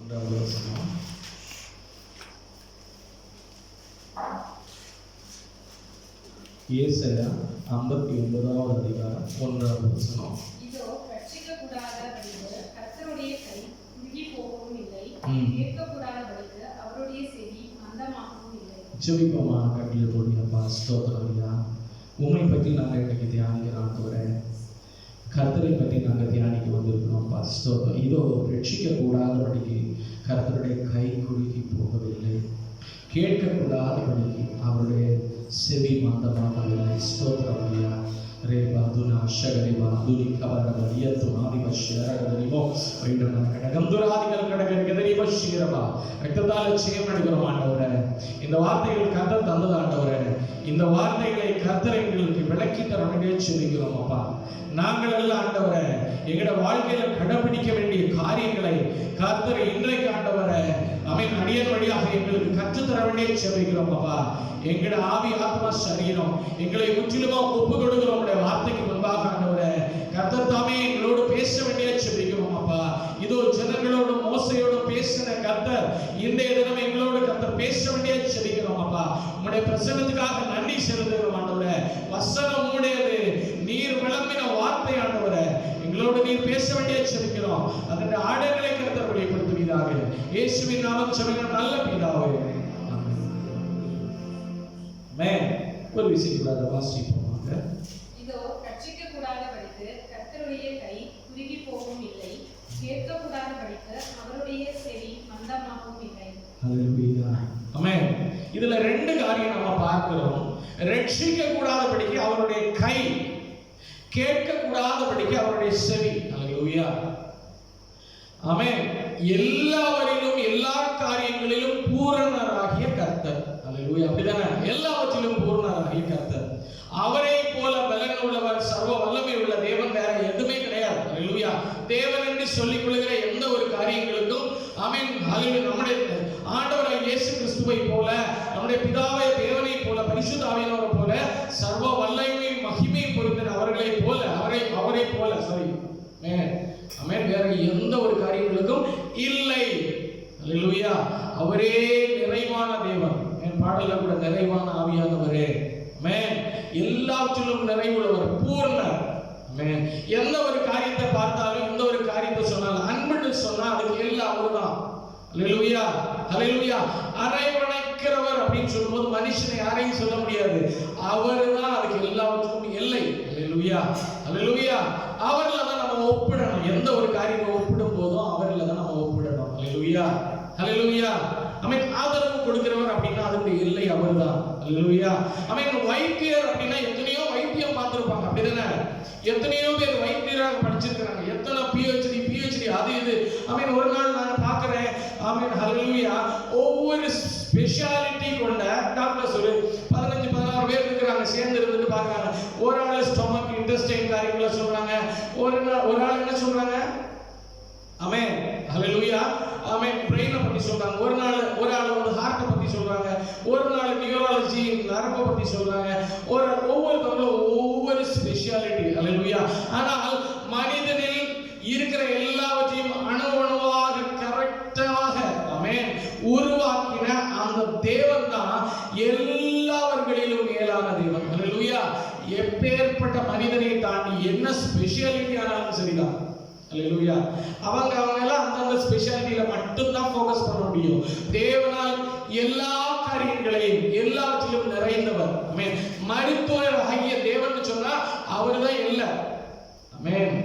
1வது வசனம். ஏசாயா 59வது அதிகாரம் 1வது வசனம். இதோ ரட்சிக்கக்கூடாதபடிக்கு கர்த்தருடைய கை குறுகி போகவும் இல்லை, கேட்கக்கூடாதபடிக்கு அவருடைய செவி மந்தமாகவும் இல்லை. ஜெபிப்போமா? கட்டில போடுங்கப்பா. ஸ்தோத்திரம் ஐயா, உண்மை பற்றி நாங்கள் இன்னைக்கு தியானிக்கிற ஆண்டவரே, கர்த்தரை பற்றி நாங்கள் தியானிக்க வந்திருக்கிறோம்ப்பா. ஸ்தோத்திரம். இதோ ரட்சிக்கக்கூடாதபடிக்கு கர்த்தருடைய கை குறுகி போகவில்லை, கேட்கக்கூடாதபடிக்கு அவருடைய செவி மந்தமாகவில்லை. ஸ்தோத்திரம் ஐயா. ரேபாதுனா ஷகரிபா துரிகவரவரியத்து ஆதிவஷ்யரகதரிமோ வைடன கடகந்துராதிகள் கடகரிகதரிப ஷீரபா. ரத்தத்தால் ஜெயம் எடுக்கிறோம் ஆண்டவரே. இந்த வார்த்தைகள் கர்த்தர் தந்தது ஆண்டவரே. இந்த வார்த்தைகளை கர்த்தர் எங்களுக்கு விளக்கி தர வேண்டிய சொல்லிக்கிறோம் அப்பா. நாங்கள் எல்லாம் ஆண்டவரே எங்களோட வாழ்க்கையில கடைபிடிக்க வேண்டிய காரியங்களை கர்த்தர் இன்றைக்கு ஆண்டவரே அடியன் வழியாக எங்களுக்கு கற்றுத்தர வேண்டிய செபிக்கிறோம் அப்பா. எங்களோட ஆவி ஆத்மா சரீரம் எங்களை முற்றிலுமா ஒப்பு கொடுக்கிறோம். உடைய வார்த்தைக்கு முன்பாக ஆண்டவரே கர்த்தர் தாமே எங்களோடு பேச வேண்டிய செபிக்கிறோம் அப்பா. இதோ ஜனங்களோடு மோசையோடு பேசின கர்த்தர் இன்றைய தினம் எங்களோடு கர்த்தர் பேச வேண்டிய செபிக்கிறோம் அப்பா. உங்களுடைய பிரசன்னத்துக்காக நன்றி செலுத்துகிறோம் ஆண்டவரே. வசனம் உடையது, நீர் விளம்பின வார்த்தை ஆண்டவரே, எங்களோடு நீர் பேச வேண்டிய செபிக்கிறோம். அதனுடைய ஆடைகளை கர்த்தர் வெளிப்படுத்துவீராக. இயேசுவின் நாமம் ஜெபிக்கிறோம் நல்ல பிதாவே. ஒரு விஷயத்தை வாசிப்போமாக. இதோ ரட்சிக்கக்கூடாதபடிக்கு கர்த்தருடைய கை குறுகி போகவும் இல்லை, கேட்கக்கூடாதபடிக்கு அவருடைய செவி மந்தமாகவும் இல்லை. ஹல்லேலூயா. ஆமென். இதுல ரெண்டு காரியம் நம்ம பார்க்கிறோம். ரட்சிக்கக்கூடாதபடிக்கு அவருடைய கை, கேட்கக்கூடாதபடிக்கு அவருடைய செவி. ஹல்லேலூயா. ஆமென். எல்லாவற்றிலும் எல்லா காரியங்களிலும் பூரணராகிய கர்த்தர். ஹல்லேலூயா. அப்படிதானே? எல்லாவற்றிலும் பூரணராகிய கர்த்தர். அவரை போல பலன் உள்ளவர், சர்வ வல்லமை உள்ள தேவன் வேற எதுவுமே கிடையாது. ஹல்லேலூயா. தேவன் என்று சொல்லிக் கொள்கிற எந்த ஒரு காரியங்களுக்கும் ஆமென் ஹல்லேலூயா நம்முடைய ஆண்டவராகிய இயேசு கிறிஸ்துவை போல, நம்முடைய பிதாவை தேவனை போல, பரிசுத்த ஆவியானவரை போல, சர்வ வல்லமை மகிமை பொருந்தின அவர்களை போல அவரை போல ஆமென் வேற எந்த ஒரு காரியங்களுக்கும் இல்லை. ஹல்லேலூயா. அவரே நிறைவான தேவன். என் பாடல்ல கூட நிறைவான ஆவியானவரே. ஆமென். எல்லாவற்றிலும் நிறைவுள்ளவர், பூர்ணர். ஆமென். எந்த ஒரு காரியத்தை பார்த்தாலும், எந்த ஒரு காரியத்தை சொன்னாலும், அன்புன்னு சொன்னா அதுக்கு எல்லாம் அவர்தான். ஹல்லேலூயா. ஹல்லேலூயா. அரவணைக்கிறவர் அப்படின்னு சொல்லும்போது மனுஷனை யாரையும் சொல்ல முடியாது. அவர்தான் அதுக்கு எல்லாவற்றுக்கும் எல்லை. ஹல்லேலூயா. ஹல்லேலூயா. அவர்ல தான் நம்ம ஒப்பிடணும். எந்த ஒரு காரியத்தை ஒப்பிடும் போதும் அவர்ல தான் நம்ம ஒப்பிடணும். ஹல்லேலூயா. ஹல்லேலூயா. ஆமென். ஆதரவு கொடுக்கிறவர் அப்படின்னா அதுக்கு எல்லை அவர்தான். ஹல்லேலூயா. ஆமென். வைத்தியர் அப்படின்னா எத்தனையோ வைத்தியம் பார்த்திருப்பாங்க. அப்படிதானே? எத்தனையோ பேர் வைத்தியராக படிச்சிருக்காங்க. எத்தனை PhD அது இது. ஆமென். ஒரு நாள் நான் பார்க்கிறேன். ஆமென். ஹல்லேலூயா. ஒவ்வொரு ஸ்பெஷாலிட்டி கொண்ட டாக்டர்ஸ் ஒரு 15-16 பேர் இருக்காங்க. சேர்ந்து இருந்துட்டு பார்க்கறாங்க. ஒரு ஆள் ஸ்டொமக் இன்டெஸ்டைன் காரியங்களை சொல்றாங்க. ஒரு ஆள் என்ன சொல்றாங்க? ஆமென். ஹல்லேலூயா. ஆமென். பிரெயினை பத்தி சொல்றாங்க. ஒரு ஆள் வந்து ஹார்ட்டை பத்தி சொல்றாங்க. ஒரு நாள் நியூராலஜி நரம்பை பத்தி சொல்றாங்க. ஒவ்வொருத்தவங்களும் ஒவ்வொரு ஸ்பெஷாலிட்டி. ஹல்லேலூயா. ஆனால் மனிதனில் இருக்கிற எல்லாவற்றையும் அணுவணுவாக கரெக்டாக ஆமென் உருவாக்கின அந்த தேவன் தான் எல்லாவர்களிலும் மேலான தேவன். ஹல்லேலூயா. எப்பேற்பட்ட மனிதனை தாண்டி என்ன ஸ்பெஷாலிட்டி ஆனாலும் சரிதான். ஹல்லேலூயா. அவங்க எல்லாம் அந்தந்த ஸ்பெஷாலிட்டியில மட்டும் தான் ஃபோக்கஸ் பண்ண முடியும். தேவனால் எல்லா காரியங்களையும் எல்லாவற்றிலும் நிறைந்தவர். ஆமென். மருத்துவர் ஆகிய தேவன் சொன்னா அவர்தான் இல்லை. ஆமென்.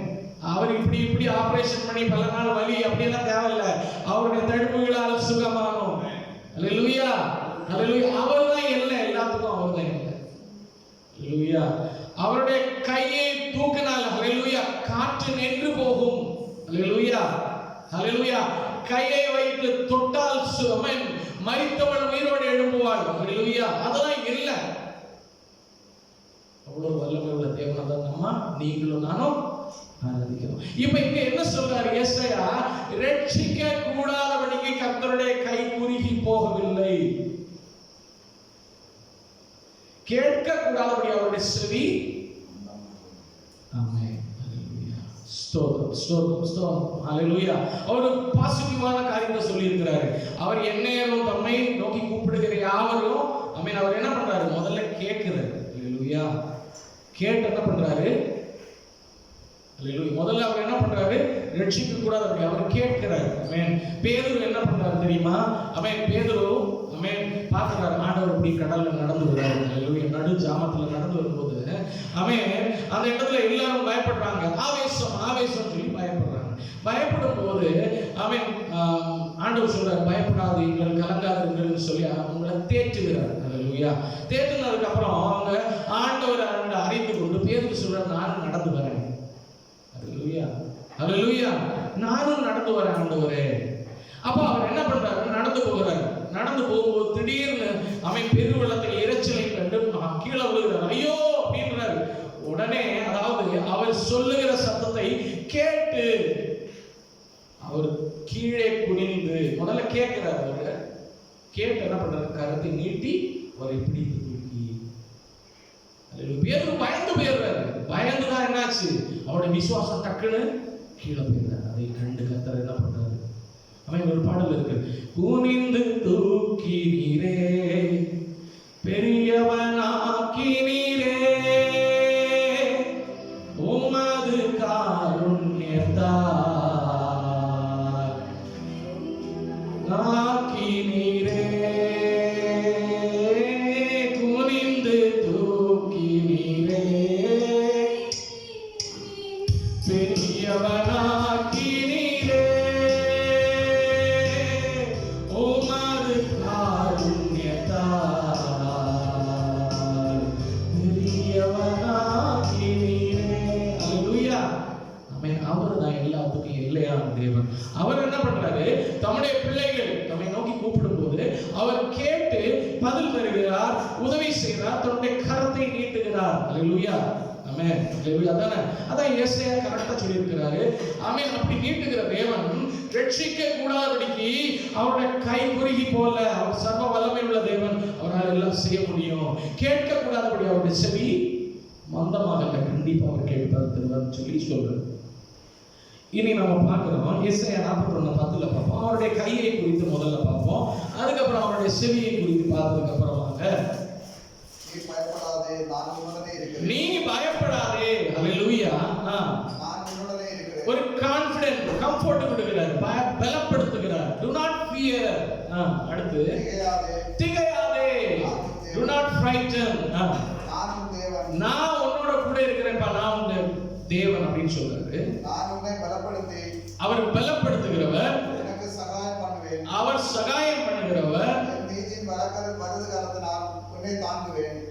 அவர் இப்படி ஆபரேஷன் பண்ணி பல நாள் வலி அப்படியெல்லாம் தேவையில்லை. அவருடைய தடுப்புகளால் சுகமானோம். ஹல்லேலூயா. ஹல்லேலூயா. அவர்தான் இல்லை, எல்லாத்துக்கும் அவர்தான் இல்லை. ஹல்லேலூயா. அவருடைய கையை தூக்கினால் ஹல்லேலூயா காற்று நின்று போகும். ஹல்லேலூயா. ஹல்லேலூயா. கையை வைத்து தொட்டால் ஆமென் மரித்தவன் உயிரோடு எழும்புவாள். ஹல்லேலூயா. அதெல்லாம் இல்லை. அவ்வளவு வல்லமை உள்ள தேவனை தான் நம்ம நீங்களும் நானும் ஆராதிக்கிறோம். இப்ப இங்க என்ன சொல்றாரு ஏசாயா? ரட்சிக்க கூடாதபடிக்கு கர்த்தருடைய கை குறுகி போகவில்லை, கேட்க கூடாதபடி அவருடைய செவி. ஆமென். ஹல்லேலூயா. ஸ்தோத்திரம் ஸ்தோத்திரம் ஸ்தோத்திரம். ஹல்லேலூயா. அவர் பாசிட்டிவான காரியத்தை சொல்லி இருக்கிறாரு. அவர் எந்நேரம் தம்மை நோக்கி கூப்பிடுகிற யாவரும் ஆமென். அவர் என்ன பண்றாரு? முதல்ல கேட்கிறாரு. ஹல்லேலூயா. கேட்டு என்ன பண்றாரு? ஹல்லேலூயா. முதல்ல அவர் என்ன பண்றாரு? ரட்சிக்க கூடாது, அவர் கேட்கிறாரு. ஆமென். பேதுரு என்ன பண்றாரு தெரியுமா? ஆமென். பேதுரு ஆமென் பார்க்கிறாரு ஆண்டவர் இப்படி கடல்ல நடந்து வராரு. ஹல்லேலூயா. நடு ஜாமத்துல நடந்து வரும்போது ஆமென் அந்த இடத்துல எல்லாரும் பயப்படுறாங்க. ஆவேசம் ஆவேசம் சொல்லி பயப்படுறாங்க. பயப்படும் போது ஆமென் ஆண்டவர் சொல்றாரு, பயப்படாதீர்கள், கலங்காதீர்கள் சொல்லி அவங்களை தேற்றுகிறார். ஹல்லேலூயா. தேற்றினதுக்கு அப்புறம் அவங்க ஆண்டவரை அறிந்து கொண்டு பேதுரு சொல்றாரு, நானும் நடந்து வரேன். ஹல்லேலூயா. ஹல்லேலூயா. நானும் நடந்து வரேன் ஆண்டவரே. அப்ப அவர் என்ன பண்றாரு? நடந்து போகிறாரு. நடந்து போகும்போது திடீர்னு அவன் பெருவெள்ளத்தில் இரைச்சலை கண்டு கீழே விழுகிறார். ஐயோ அப்படின்றாரு. உடனே அதாவது அவர் சொல்லுகிற சத்தத்தை கேட்டு அவர் கீழே குனிந்து முதல்ல கேட்கிறார். அவர் கேட்டு என்ன பண்றாரு? கரத்தை நீட்டி அவரை பிடித்து தூக்கி. பேதுரு பயந்து போயிடுறாரு. பயந்துதான் என்னாச்சு? அவருடைய விசுவாசம் டக்குன்னு கீழே போயிடுறாரு. அதை கண்டு கர்த்தர் என்ன பண்றாரு? அவன் ஒரு பாடல் இருக்கு, குனிந்து தூக்கி நீரே பெரியவனாக்கி நீரே உமது காருண்யத்தால் ஆக்கி நீரே குனிந்து தூக்கி நீரே பெரியவனாக்கி நீரே உமது காருண்யத்தால் பெரியவனாக்கி நீரே. ஹல்லேலூயா. ஆமென். அவர் தான் எல்லாத்துக்கும் எல்லையான தேவன். அவர் என்ன பண்றாரு? தம்முடைய பிள்ளைகள் நம்மை நோக்கி கூப்பிடும் போது அவர் கேட்டு பதில் தருகிறார், உதவி செய்கிறார், தன்னுடைய கரத்தை நீட்டுகிறார். ஹல்லேலூயா. ஆமென். ஹல்லேலூயா. அதான் ஏசாயா கரெக்ட்டா சொல்லி இருக்கிறாரு. ஆமென். அப்படி நீட்டுகிற தேவன் ரட்சிக்க கூடாதபடிக்கு அவருடைய கை குறுகி போல, அவர் சர்வ வல்லமை உள்ள தேவன், அவரால் எல்லாம் செய்ய முடியும். கேட்க கூடாதபடி அவருடைய செவி மந்தமாக இல்லை, கண்டிப்பா அவர் கேட்பார் திருவன் சொல்லி சொல்றாரு. இனி நம்ம பார்க்கிறோம் ஏசாயா 41:10 பார்ப்போம். அவருடைய கையை குறித்து முதல்ல பார்ப்போம். அதுக்கப்புறம் அவருடைய செவியை குறித்து பார்த்ததுக்கு அப்புறமாக நீ பயப்படாதே. ஹல்லேலூயா. ஒரு கான்ஃபிடன்ட் கம்ஃபோர்ட் கொடுக்கிறார், பலப்படுத்துகிறார். do not fear. அடுத்து திகையாதே. do not frighten. நான் உன்னோட கூட இருக்கிறேன்ப்பா, நான் உங்க தேவன் அப்படின்னு சொல்றாரு. அவர் பலப்படுத்துகிறவர், அவர் சகாயம் பண்ணுகிறவர்.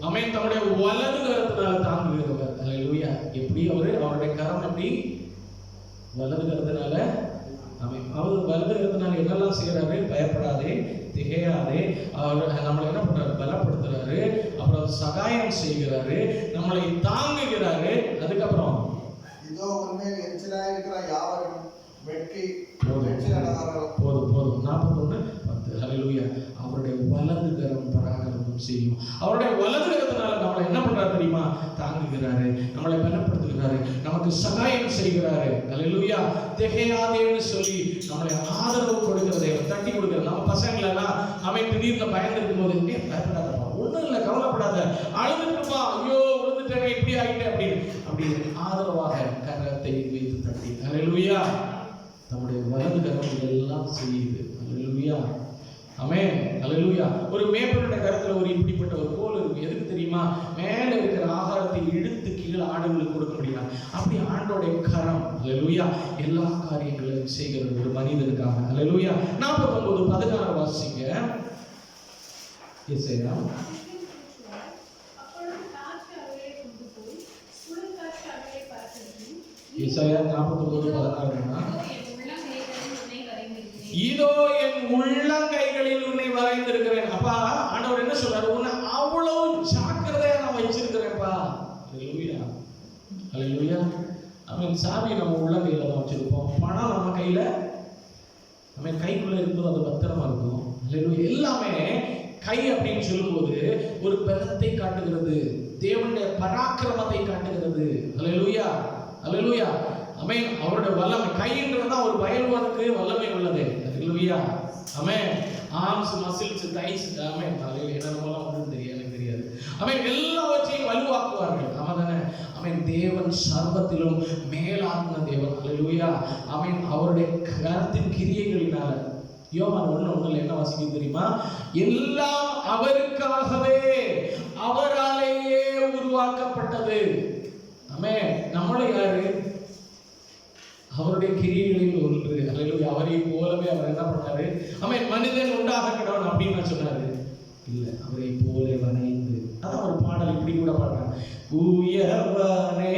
ஆமென். தம்முடைய வலது கரத்தினால் தாங்குகிறவர். ஹல்லேலூயா. எப்படி அவருடைய கரம் எப்படி? வலது கரத்தினால. ஆமென். அவர் வலது கரத்தினால என்னெல்லாம் செய்யறாரு? பயப்படாதே, திகையாதே. அவர் நம்மளை என்ன பண்றாரு? பலப்படுத்துறாரு. அப்புறம் சகாயம் செய்கிறாரு, நம்மளை தாங்குகிறாரு. அதுக்கப்புறம் இதோ உண்மையில் எரிச்சலாய் இருக்கிற யாவரும் வெட்கி போதும் 41:10. ஹல்லேலூயா. அவருடைய வலது கரம் பராக்கிரமம் செய்யும். அவருடைய வலது கரத்தினால நம்மளை என்ன பண்றாரு தெரியுமா? தாங்குகிறாரு, நம்மளை பலப்படுத்துகிறாரு, நமக்கு சகாயம் செய்கிறாரு. ஹல்லேலூயா. திகையாதேன்னு சொல்லி நம்மளை ஆதரவு கொடுக்கிற தேவன், தட்டி கொடுக்கிற. நம்ம பசங்களெல்லாம் அவன் திடீர்னு பயந்துருக்கும் போது, பயப்படாதப்பா, ஒன்றும் இல்லை, கவலைப்படாத, அழுதுட்டுப்பா, ஐயோ விழுந்துட்டேன், இப்படி ஆகிட்டேன் அப்படி ஆதரவாக கரத்தை வைத்து தட்டி. ஹல்லேலூயா. நம்முடைய வலது கரம் இதெல்லாம் செய்யுது. ஹல்லேலூயா. ஆமென். ஹல்லேலூயா. ஒரு மேய்ப்பனுடைய கரத்துல ஒரு இப்படிப்பட்ட ஒரு கோல் இருக்கும். எதுக்கு தெரியுமா? மேல இருக்கிற ஆகாரத்தை இழுத்து கீழே ஆடுகளுக்கு கொடுக்க முடியாது. அப்படி ஆண்டோடைய கரம் ஹல்லேலூயா எல்லா காரியங்களையும் செய்கிறது ஒரு மனிதனுக்காக. ஹல்லேலூயா. 49:16 வாசிங்க. ஏசாயா ஏசாயா 49:16 இதோ என் உள்ளங்கைகளில் உன்னை வரைந்திருக்கிறேன். அப்பா ஆண்டவர் என்ன சொல்றாரு? உன்னை அவ்வளவு ஜாக்கிரதையா நான் வச்சிருக்கிறேன்ப்பா. ஹல்லேலூயா. ஹல்லேலூயா. அவன் சாவி நம்ம உள்ளங்கையில தான் வச்சிருப்போம். பணம் நம்ம கையில, நம்ம கைக்குள்ள இருக்கும்போது அது பத்திரமா இருக்கும். ஹல்லேலூயா. எல்லாமே கை அப்படின்னு சொல்லும்போது ஒரு பலத்தை காட்டுகிறது, தேவனுடைய பராக்கிரமத்தை காட்டுகிறது. ஹல்லேலூயா. ஹல்லேலூயா. ஆமென். அவருடைய வல்லமை கைன்றதா ஒரு பயல்வானுக்கு வல்லமை உள்ளது. ஹalleluya. ஆமென். ஆர்ம்ஸ் மசில்ஸ் தைஸ் ஆமென். ஹalleluya. என்னென்னலாம் வந்து தெரியாது, எனக்கு தெரியாது. ஆமென். எல்லாவற்றையும் வலுவாக்குவார்கள். ஆமாதானே? ஆமென். தேவன் சர்வத்திலும் மேலான தேவன். ஹalleluya. ஆமென். அவருடைய கரத்தின் கிரியைகளினால யோவான் 1:1 என்ன வாசிக்குது தெரியுமா? எல்லாம் அவருக்காகவே அவராலேயே உருவாக்கப்பட்டது. ஆமென். நம்மளும் யாரு? அவருடைய கிரியைகளில் ஒன்று. ஹalleluya. அவரை போலவே அவர் என்ன பண்ணாரு? ஆமென். மனிதன் உண்டாக கடவன் அப்படின்னு சொன்னாரு. இல்ல, அவரை போல வரைந்து. அதான் ஒரு பாடல் இப்படி கூட பாடுறாங்க. குயவனே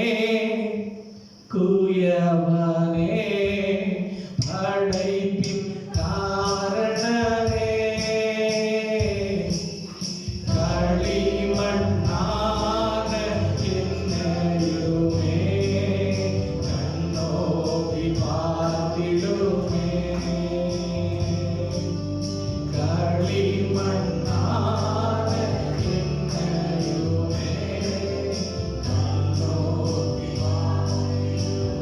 குயவனே படைப்பின் காரணமே களிமண்ணான என்னையுமே கண்ணோக்கி பார்த்திடுமே களிமண்ணான என்னையுமே கண்ணோக்கி பார்த்திடுமே.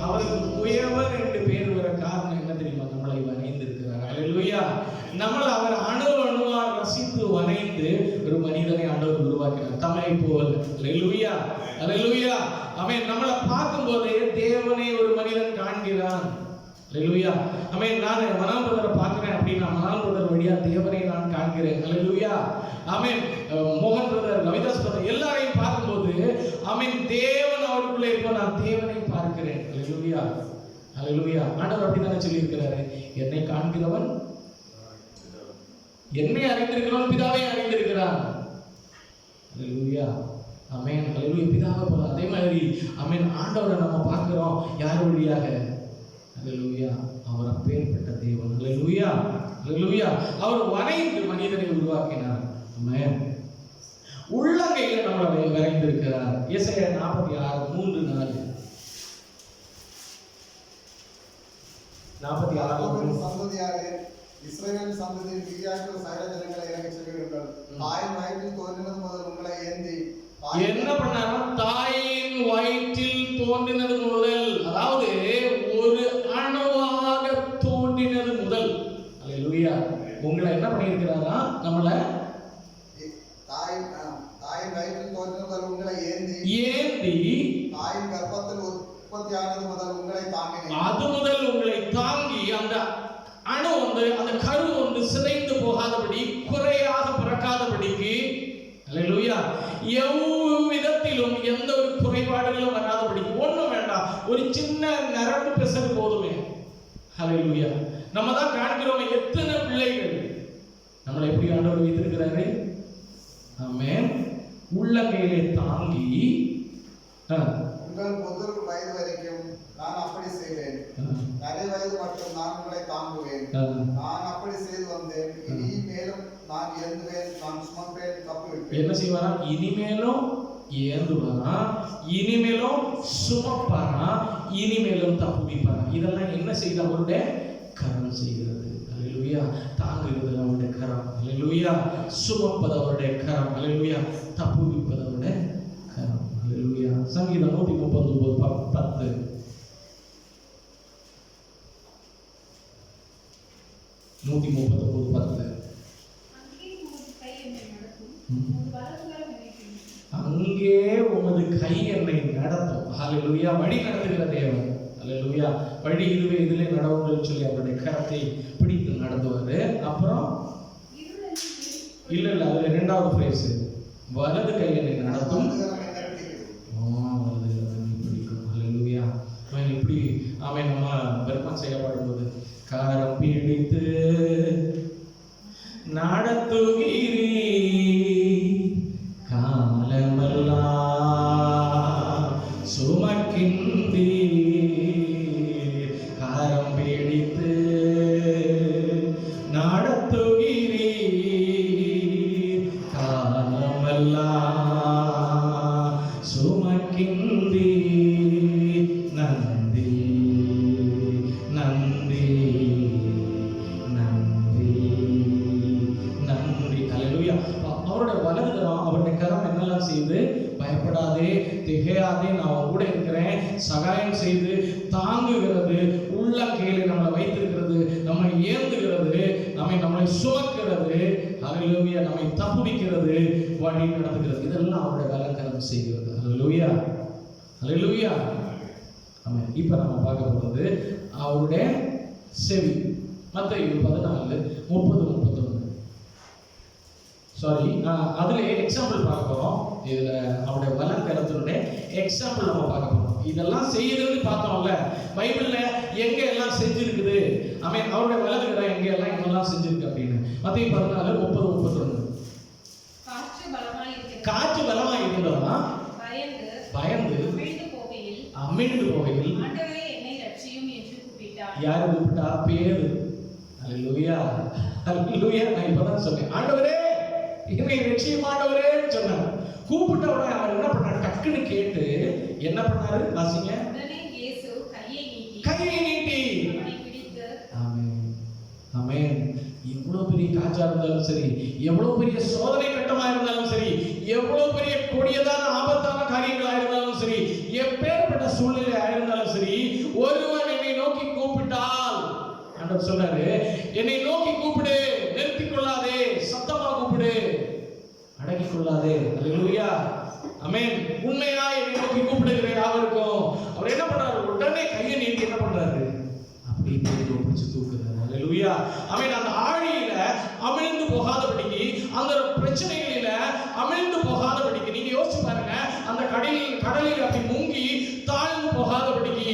அவருக்கு குயவன் என்று பேர் வர காரணம் என்ன தெரியுமா? நம்மளை வரைந்திருக்கிறார். ஹalleluya. நம்மளை அவர் அணு அணுவா ரசித்து வரைந்து ஒரு மனிதனை ஆண்டவர் உருவாக்கினார். தம்மை போல். ஹalleluya. ஹalleluya. ஆமென். நம்மளை பார்க்கும்போது தேவனை ஒரு மனிதன் காண்கிறான். ஹalleluya. ஆமென். நான் மனான் பிரதரை பார்க்கிறேன் அப்படின்னா மனான் பிரதர் வழியா தேவனை நான் காண்கிறேன். ஹalleluya. ஆமென். மோகன் பிரதர், ரவிதாஸ் பிரதர் எல்லாரையும் பார்க்கும்போது ஆமென் தேவன் அவருக்குள்ளே இருப்ப நான் தேவனை பார்க்கிறேன். ஹalleluya. ஹalleluya. ஆண்டவர் அப்படிதானே சொல்லி இருக்கிறாரு. என்னை காண்கிறவன் என்னை அறிந்திருக்கிறவன் பிதாவை அறிந்திருக்கிறான். ஹalleluya. ஆமென். ஹalleluya. பிதாவை போல அதே மாதிரி ஆமென் ஆண்டவரை நம்ம பார்க்கிறோம். யார் வழியாக? ஹalleluya. அவர் அப்பேற்பட்ட தேவன். ஹalleluya. ஹalleluya. அவர் வரைந்து மனிதனை உருவாக்கினார். ஆமென். உள்ளங்கையில நம்மளை வரைந்திருக்கிறார். ஏசாயா 46:3-4 46 சந்ததியாக இஸ்ரவேல் சந்ததியின் விதியாக்கிற சகல ஜனங்களை எனக்கு சொல்லுங்கள். தாயின் வயிற்றில் தோன்றினது முதல் உங்களை ஏந்தி என்ன பண்ணாரா? தாயின் வயிற்றில் தோன்றினது முதல், அதாவது ஒரு அணுவாக தோன்றினது முதல். ஹalleluya. உங்களை என்ன பண்ணியிருக்கிறாரா? நம்மளை தாயின் வயிற்றில் தோன்றினது முதல் உங்களை ஏந்தி தாயின் கர்ப்பத்தில் உற்பத்தியானது முதல் உங்களை தாங்கினேன். அது முதல் உங்களை தாங்கி அந்த அணு அந்த கரு சிதைந்து போகாதபடி, குறையாக பிறக்காதபடிக்கு ஹalleluya எவ்விதத்திலும் எந்த ஒரு குறைபாடுகளும் வராதபடிக்கு ஒண்ணும் வேண்டாம், ஒரு சின்ன நரம்பு பிசகு போதுமே. ஹalleluya. நம்ம தான் காண்கிறோம் எத்தனை பிள்ளைகள் நம்மளை எப்படி ஆண்டவர் வைத்திருக்கிறாரு. ஆமென். உள்ளங்கையிலே தாங்கி உங்கள் முதிர் வயது வரைக்கும் நான் அப்படி செய்வேன். நிறைய வயது மட்டும் நான் உங்களை தாங்குவேன். நான் அப்படி செய்து வந்தேன். இனி மேலும் நான் ஏந்துவேன், நான் சுமப்பேன், தப்புவிப்பேன். என்ன செய்வாரா? இனிமேலும் ஏந்துவாரா, இனிமேலும் சுமப்பாரா, இனிமேலும் தப்புவிப்பாரா. இதெல்லாம் என்ன செய்த? அவருடைய கரம் செய்கிறது. ஹalleluya. தாங்குகிறது அவருடைய கரம். ஹalleluya. சுமப்பது அவருடைய கரம். ஹalleluya. தப்புவிப்பது அவருடைய கரம். ஹalleluya. சங்கீதம் 139:10 139:10 அங்கே உமது கை என்னை நடத்தும். ஹalleluya. வழி நடத்துகிற தேவன். ஹalleluya. வழி இதுவே இதிலே நடவுங்கள் சொல்லி அவருடைய கரத்தை பிடித்து நடத்துவாரு. அப்புறம் இல்ல அதுல இரண்டாவது பிரைஸ், வலது கை என்னை நடத்தும். வலது பிடிக்கும். ஹalleluya. அவன் இப்படி அவன் நம்ம பெருமான் செய்யப்படும்போது கரம் பிடித்து நடத்துகிறீ காலமெல்லாம் சுமக்கின்றீ கரம் பிடித்து நடத்துகிறீ காலமெல்லாம் சுமக்கின்றீ. நன்றி நன்றி நன்றி நன்றி. ஹalleluya. அவருடைய வலது கரம், அவருடைய கரம் என்னெல்லாம் செய்து பயப்படாதே, திகையாதே, நான் உன் கூட இருக்கிறேன், சகாயம் செய்து தாங்குகிறது, உள்ளங்கையில நம்மளை வைத்திருக்கிறது, நம்மை ஏந்துகிறது, நம்மை சுமக்கிறது, ஹல்லேலூயா, நம்மை தப்புவிக்கிறது, வழி நடத்துகிறது. இதெல்லாம் அவருடைய வலக்கரம் செய்கிறது. ஹல்லேலூயா, ஹல்லேலூயா. ஆமென். இப்போ நம்ம பார்க்க போகிறது அவருடைய செவி. மத்தேயு 14:30-31. சாரி, அதுல எக்ஸாம்பிள் பார்க்க போறோம். இதுல அவருடைய வலக்கரத்தினுடைய எக்ஸாம்பிள் நம்ம பார்க்க போறோம். இதெல்லாம் செய்யுதுன்னு பார்த்தோம்ல, பைபிள்ல எங்க எல்லாம் செஞ்சிருக்குது, ஆமென், அவருடைய வலதுகரம் எங்க எல்லாம் என்னெல்லாம் செஞ்சிருக்கு அப்படின்னு. மத்தேயு 14:30-31. காற்று பலமா இருந்ததா, பயந்து அமிழ்ந்து போகையில் யார் கூப்பிட்டா? பேரு. அல்லேலூயா, அல்லேலூயா. நான் இப்பதான் சொன்னேன், ஆண்டவரே என்னை ரட்சியும் ஆண்டவரேன்னு சொன்னார். கூப்பிட்ட உடனே அவர் என்ன பண்ணார்? டக்குன்னு கேட்டு என்ன பண்ணாரு? வாசிங்க. கையை நீட்டி. ஆமென், ஆமென். எவ்வளவு பெரிய காற்றா இருந்தாலும் சரி, எவ்வளவு பெரிய சோதனை கட்டமா இருந்தாலும் சரி, எவ்வளவு பெரிய கொடியதான ஆபத்தான காரியங்களா இருந்தாலும் சரி, எப்பேற்பட்ட சூழ்நிலை இருந்தாலும் சரி, ஒருவன் என்னை நோக்கி கூப்பிட்டால், ஆண்டவர் சொன்னாரு, என்னை நோக்கி கூப்பிடு, நிறுத்திக் கொள்ளாதே, சத்தமா கூப்பிடு, அடக்கிக் கொள்ளாதே. அல்லேலூயா, ஆமென். உண்மையா என்னை நோக்கி கூப்பிடுகிற யாவருக்கும் அவர் என்ன பண்றாரு? உடனே கையை நீட்டி என்ன பண்றாரு? அப்படியே கையை பிடிச்சு தூக்குறாரு. அல்லேலூயா, ஆமென். அந்த ஆழியில அமிழ்ந்து போகாதபடிக்கு, அந்த பிரச்சனைகளில அமிழ்ந்து போகாதபடிக்கு, நீங்க யோசிச்சு பாருங்க, அந்த கடலில் அப்படி முங்கி தாழ்ந்து போகாதபடிக்கு,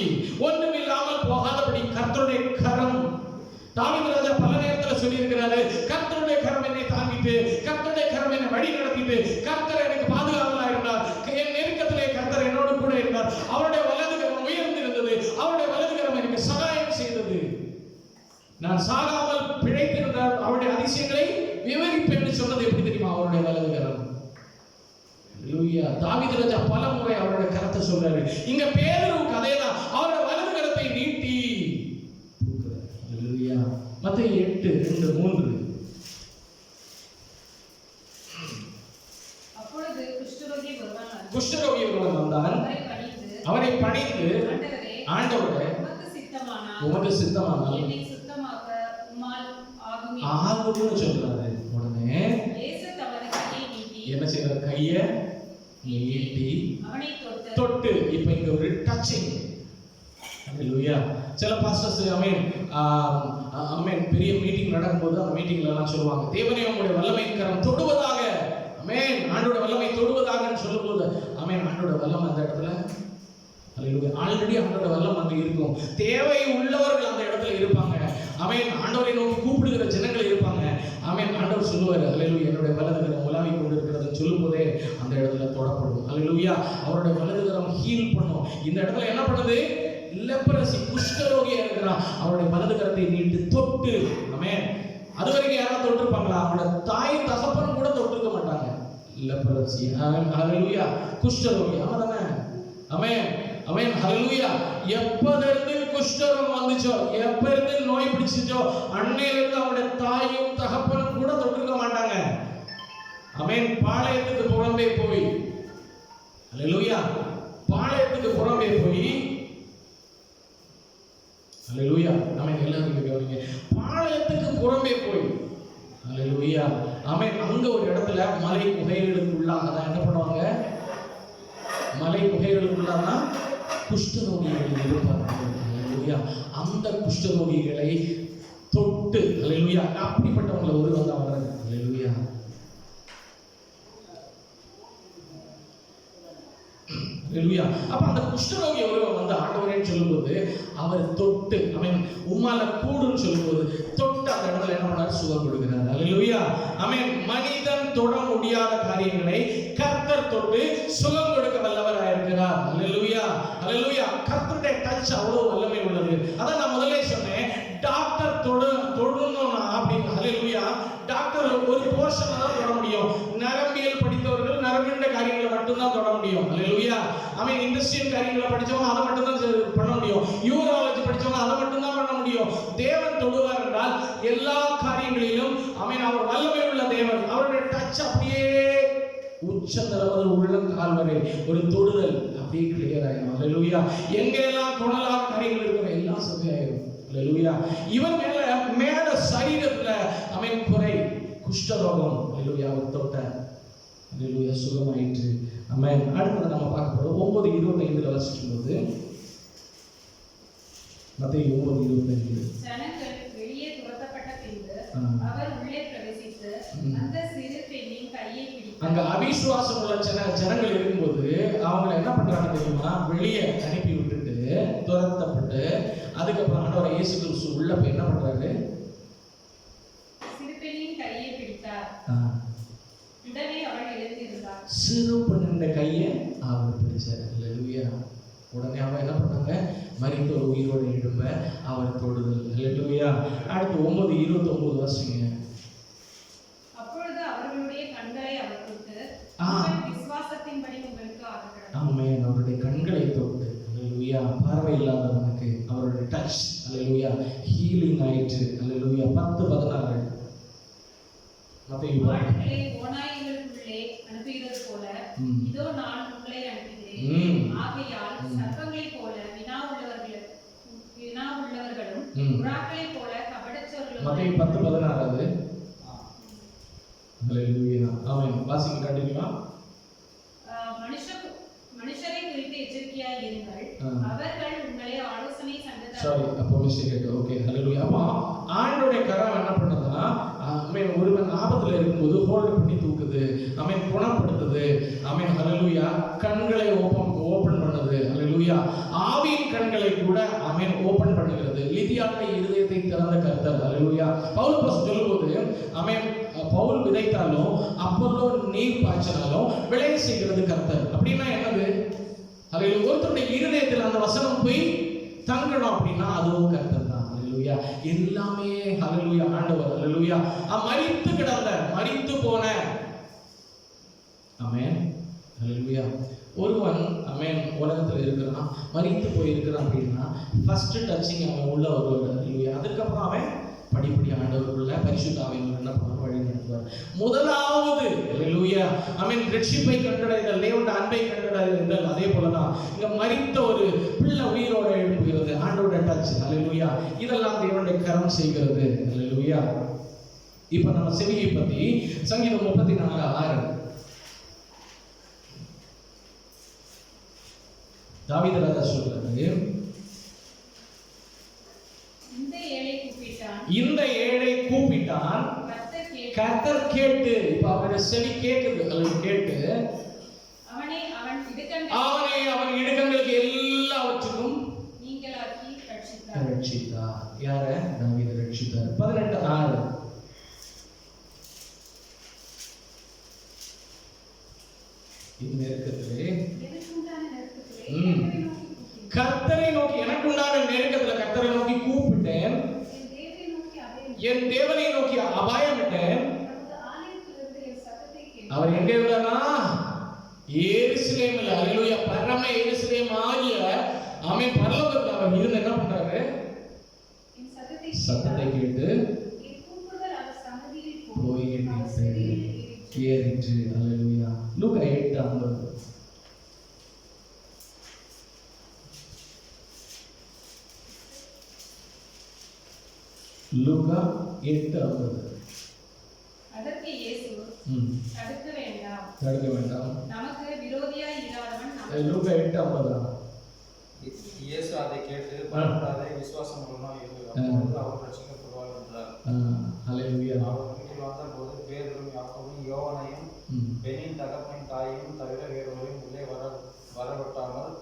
ஒன்றுமில்லாமல் போகாதபடி கர்த்தருடைய கரம். தாவீது ராஜா பல நேரத்தில் சொல்லி இருக்கிறாரு, கர்த்தருடைய கரம் என்னை தாங்கிட்டு, கர்த்தருடைய கரம் என்னை வழி நடத்திட்டு, கர்த்தர் எனக்கு பாதுகாவலா இருந்தார், என் நெருக்கத்திலே கர்த்தர் என்னோடு கூட இருந்தார், அவருடைய வலதுகரம் உயர்ந்திருந்தது, அவருடைய வலதுகரம் எனக்கு சகாயம் செய்தது, நான் சாகாமல் பிழைத்திருந்தார், அவருடைய அதிசயங்களை விவரிப்பேன் சொன்னது எப்படி தெரியுமா? அவருடைய வலதுகரம். அல்லேலூயா. தாவீது ராஜா பல முறை அவருடைய கரத்தை சொல்றாரு. இங்க பேதுருவுக்கு அதேதான், அவருடைய வலதுகரத்தை நீட்டி தூக்குறார். அல்லேலூயா. மத்தேயு 8:2-3. அப்பொழுது குஷ்டரோகி ஒருவன் வந்தான், அவரை பணிந்து, ஆண்டவரே உமக்கு சித்தமானால் என்னை சுத்தமாக்க உம்மால் ஆகும்னு சொல்றாரு. உடனே இயேசு தமது கையை நீட்டி என்ன செய்றார்? கையை நீட்டி அவனை தொட்டு. இப்போ இங்க ஒரு டச்சிங். அல்லேலூயா. சில பாஸ்டர்ஸ் ஆமென் பெரிய மீட்டிங் நடக்கும்போது அந்த மீட்டிங்ல எல்லாம் சொல்லுவாங்க, தேவனே உம்முடைய வல்லமையின் கரம் தொடுவதாக, ஆமென், ஆண்டோட வல்லமை தொடுவதாகன்னு சொல்லும்போது, ஆமென், ஆண்டோட வல்லமை அந்த இடத்துல, அல்லேலூயா, ஆல்ரெடி ஆண்டோட வல்லம் அங்க இருக்கும். தேவை உள்ளவர்கள் அந்த இடத்துல இருப்பாங்க. ஆமென், ஆண்டவரை நோக்கி கூப்பிடுகிற ஜனங்கள் இருப்பாங்க. ஆமென், ஆண்டவர் சொல்லுவார், அல்லேலூயா, என்னுடைய வலதுகரம் உலாவி கொண்டிருக்கிறதுன்னு சொல்லும்போதே அந்த இடத்துல தொடப்படும். அல்லேலூயா. அவருடைய வலதுகரம் ஹீல் பண்ணும். இந்த இடத்துல என்ன பண்ணுது? லெப்ரசி, குஷ்டரோகியா இருக்கிறான், அவருடைய வலதுகரத்தை நீட்டு தொட்டு. ஆமென். அது வரைக்கும் யாராவது தொட்டிருப்பாங்களா? அவனோட தாய் தகப்பன் கூட தொட்டிருக்க மாட்டாங்க. லெப்ரசி, அல்லேலூயா, குஷ்டரோகி. ஆமாதானே? ஆமென், ஆமென், ஹல்லேலூயா. எப்பதிலிருந்து குஷ்டரோகம் வந்துச்சோ, எப்பதிலிருந்து நோய் பிடிச்சிச்சோ, அன்னையிலிருந்து அவனுடைய தாயும் தகப்பனும் கூட தொட்டிருக்க மாட்டாங்க. ஆமென். பாளையத்துக்கு புறம்பே போய், அல்லேலூயா, பாளையத்துக்கு புறம்பே போய், அல்லேலூயா, ஆமென், எல்லாரும் கவனிங்க, பாளையத்துக்கு புறம்பே போய், அல்லேலூயா, ஆமென், அங்க ஒரு இடத்துல மலை குகைகளுக்குள்ளாக தான் என்ன பண்ணுவாங்க? மலை குகைகளுக்குள்ளாக தான் குஷ்டரோகிகள் இருப்பார்கள். அல்லேலூயா. அந்த குஷ்டரோகிகளை தொட்டு, அல்லேலூயா, அப்படிப்பட்டவங்களை ஒரு வந்து வர்றாங்க. அல்லேலூயா. அல்லேலூயா. அப்ப அந்த குஷ்டரோகி ஒருவன் வந்து ஆண்டவரேன்னு சொல்லும்போது அவர் தொட்டு, அவன் உம்மால கூடுன்னு சொல்லும்போது தொட்டு அந்த இடத்துல என்ன பண்ணாரு? சுகம் கொடுக்கிறார். அல்லேலூயா. அவன் மனிதன் தொட முடியாத காரியங்களை கர்த்தர் தொட்டு சுகம் கொடுக்க வல்லவராக இருக்கிறார். அல்லேலூயா, அல்லேலூயா. கர்த்தருடைய டச் அவ்வளவு வல்லமை உள்ளது. அதான் நான் முதல்ல சொன்னேன், டாக்டர் தொடணும்னா அப்படின்னு, அல்லேலூயா, டாக்டர் ஒரு போர்ஷனை தான் தொட முடியும். நரம்பியல் படித்தவர்கள் நரம்பியல் காரியங்களை மட்டும்தான் தொட முடியும். அல்லேலூயா. அவன் இண்டஸ்ட்ரியல் காரியங்களை படிச்சவங்க அதை மட்டும் தான் பண்ண முடியும். யூராலஜி படிச்சவங்க அதை மட்டும் தான் பண்ண முடியும். தேவன் தொடுவார் என்றால் எல்லா காரியங்களிலும் அவன் அவர் வல்லமை உள்ள தேவன். அவருடைய டச் அப்படியே உச்சந்தளவு உள்ளங்கால் வரை ஒரு தொடுதல் அப்படியே கிளியர் ஆயிடும். ஹalleluya. எங்கெல்லாம் குணலான காரியங்கள் இருக்கோ எல்லாம் சரியாயிடும். ஹalleluya. இவன் மேல சரீரத்துல அவன் குறை குஷ்டரோகம் ஹalleluya அவர் தொட்டார். ஹalleluya சுகமாயிற்று. ஆமென். அடுத்து நம்ம பார்க்க போறோம் 9:25 வாசிக்கும்போது மத்தேயு 9:25 ஜனங்கள் வெளியே துரத்தப்பட்ட பின்பு அவர் உள்ளே பிரவேசித்து அந்த சிறு பெண்ணின் கையை பிடித்தார். அங்க அவிசுவாசம் உள்ள ஜனங்கள் இருக்கும்போது அவங்க என்ன பண்றாங்க தெரியுமா? வெளியே அனுப்பி விட்டுட்டு துரத்தப்பட்டு அதுக்கப்புறம் ஆண்டவர் இயேசு கிறிஸ்து உள்ள போய் என்ன பண்றாரு? சிறு பெண்ணின் கையை பிடித்தார். உடனே அவள் எழுந்திருந்தாள். சிறு பெண்ணின் கையை அவர் பிடிச்சார். ஹalleluya. உடனே அவன் என்ன பண்ணாங்க? மரித்த ஒரு உயிரோடு எழும்ப அவர் தொடுதல். ஹalleluya. அடுத்து 9:29 வாசிங்க. அப்பொழுது அவர்களுடைய கண்களை அவர் தொட்டு விசுவாசத்தின்படி உங்களுக்கு ஆகட்டும். ஆமென். அவருடைய கண்களை தொட்டு ஹalleluya. பார்வை இல்லாதவனுக்கு அவருடைய டச் ஹalleluya ஹீலிங் ஆயிற்று. ஹalleluya. 10:16 மத்தேயு ஓநாய்களுக்குள்ளே அனுப்புகிறது போல இதோ நான் உங்களை அனுப்புகிறேன். ஆகையால் சர்ப்பங்களைப் போல வினா உள்ளவர்களும் புறாக்களைப் போல கபடச்சொற்களும். மத்தேயு 10:16 ஹalleluya. ஆமென். வாசிங்க கண்டினியூவா. மனுஷரை குறித்து எச்சரிக்கையாய் இருங்கள். அவர்கள் உங்களை ஆலோசனை சங்கத்தார். சாரி அப்போ மிஸ்டேக் இருக்கு. ஓகே ஹalleluya. அப்ப ஆண்டவருடைய கரம் என்ன பண்ணுதுன்னா ஆமென் ஒருவன் ஆபத்துல இருக்கும்போது ஹோல்ட் பண்ணி தூக்குது. ஆமென் குணப்படுத்துது. ஆமென் ஹalleluya. கண்களை ஓபன் பண்ணுது. ஹalleluya. ஆவியின் கண்களை கூட ஆமென் ஓபன் பண்ணுகிறது. லிதியாளுடைய இதயத்தை திறந்த கர்த்தர். ஹalleluya. பவுல் சொல்லும்போது ஆமென் பவுல் விதைத்தாலும் அப்போலோ நீர் பாய்ச்சினாலும் விளைய செய்கிறது கர்த்தர். அப்படின்னா என்னது? ஹalleluya. ஒருத்தருடைய இருதயத்தில் அந்த வசனம் போய் தங்கணும் அப்படின்னா அதுவும் கர்த்தர் தான். ஹalleluya. எல்லாமே ஹalleluya ஆண்டவர். ஹalleluya. மரித்து கிடந்த மரித்து போன ஆமென் ஹalleluya ஒருவன் ஆமென் உலகத்துல இருக்கிறான் மரித்து போயிருக்கிறான் அப்படின்னா ஃபர்ஸ்ட் டச்சிங் அவன் உள்ள வருவார். ஹalleluya. அதுக்கப்புறம் அவன் படிப்படி ஆண்டவருக்குள்ள பரிசுத்த ஆவியானவர் என்ன பண்ணுவார்? வழி நடத்துவார். முதலாவது ஹalleluya ஆமென் ரட்சிப்பை கண்டடைதல் தேவனுடைய அன்பை கண்டடைதல். அதே போலதான் இங்க மரித்த ஒரு பிள்ளை உயிரோட எழுப்புகிறது. ஆண்டவருடைய டச் ஹalleluya. இதெல்லாம் தேவனுடைய கரம் செய்கிறது. ஹalleluya. இப்போ நம்ம செவியை பத்தி சங்கீதம் 34:6 தாவீது ராஜா சொல்றாரு, இந்த ஏழை கூப்பிட்டான் கர்த்தர் கேட்டு. இப்ப அவருடைய செவி கேக்குது. அது கேட்டு அவனை அவன் இடுக்கங்களுக்கு எல்லாவற்றுக்கும் நீங்களாக்கி ரட்சித்தார். யார? தாவீது ரட்சித்தார். 18:6 இந்த நெருக்கத்திலே கர்த்தரை நோக்கி எனக்கு உண்டான நெருக்கத்துல கர்த்தரை நோக்கி கூப்பிட்டேன். என் தேவனை நோக்கி அபாயமிட்டேன். அவர் எங்க இருந்தாரா? எருசலேமில். ஹalleluya. பரம எருசலேம் ஆகிய ஆமென் பரலோகத்துல அவர் இருந்து என்ன பண்றாரு? சத்தத்தை கேட்டு போய் ஏறிட்டு. ஹalleluya. லூக்கா 8:50 லூக்கா 8:50 அதற்கு இயேசு தடுக்க வேண்டாம் நமக்கு விரோதியாய் இராதவன். லூக்கா 8:50 இயேசு அதை கேட்டு பயப்படாதே விசுவாசம் உள்ளவனாய் இரு அப்பொழுது அவர் ரட்சிக்கப்படுவார் என்றார். ஹalleluya. அவர் வீட்டில் வந்தபோது பேதுருவும் யாக்கோபும் யோவானையும் பெண்ணின் தகப்பனின் தாயையும் தவிர வேறொருவரையும் உள்ளே வரவிட்டாமல்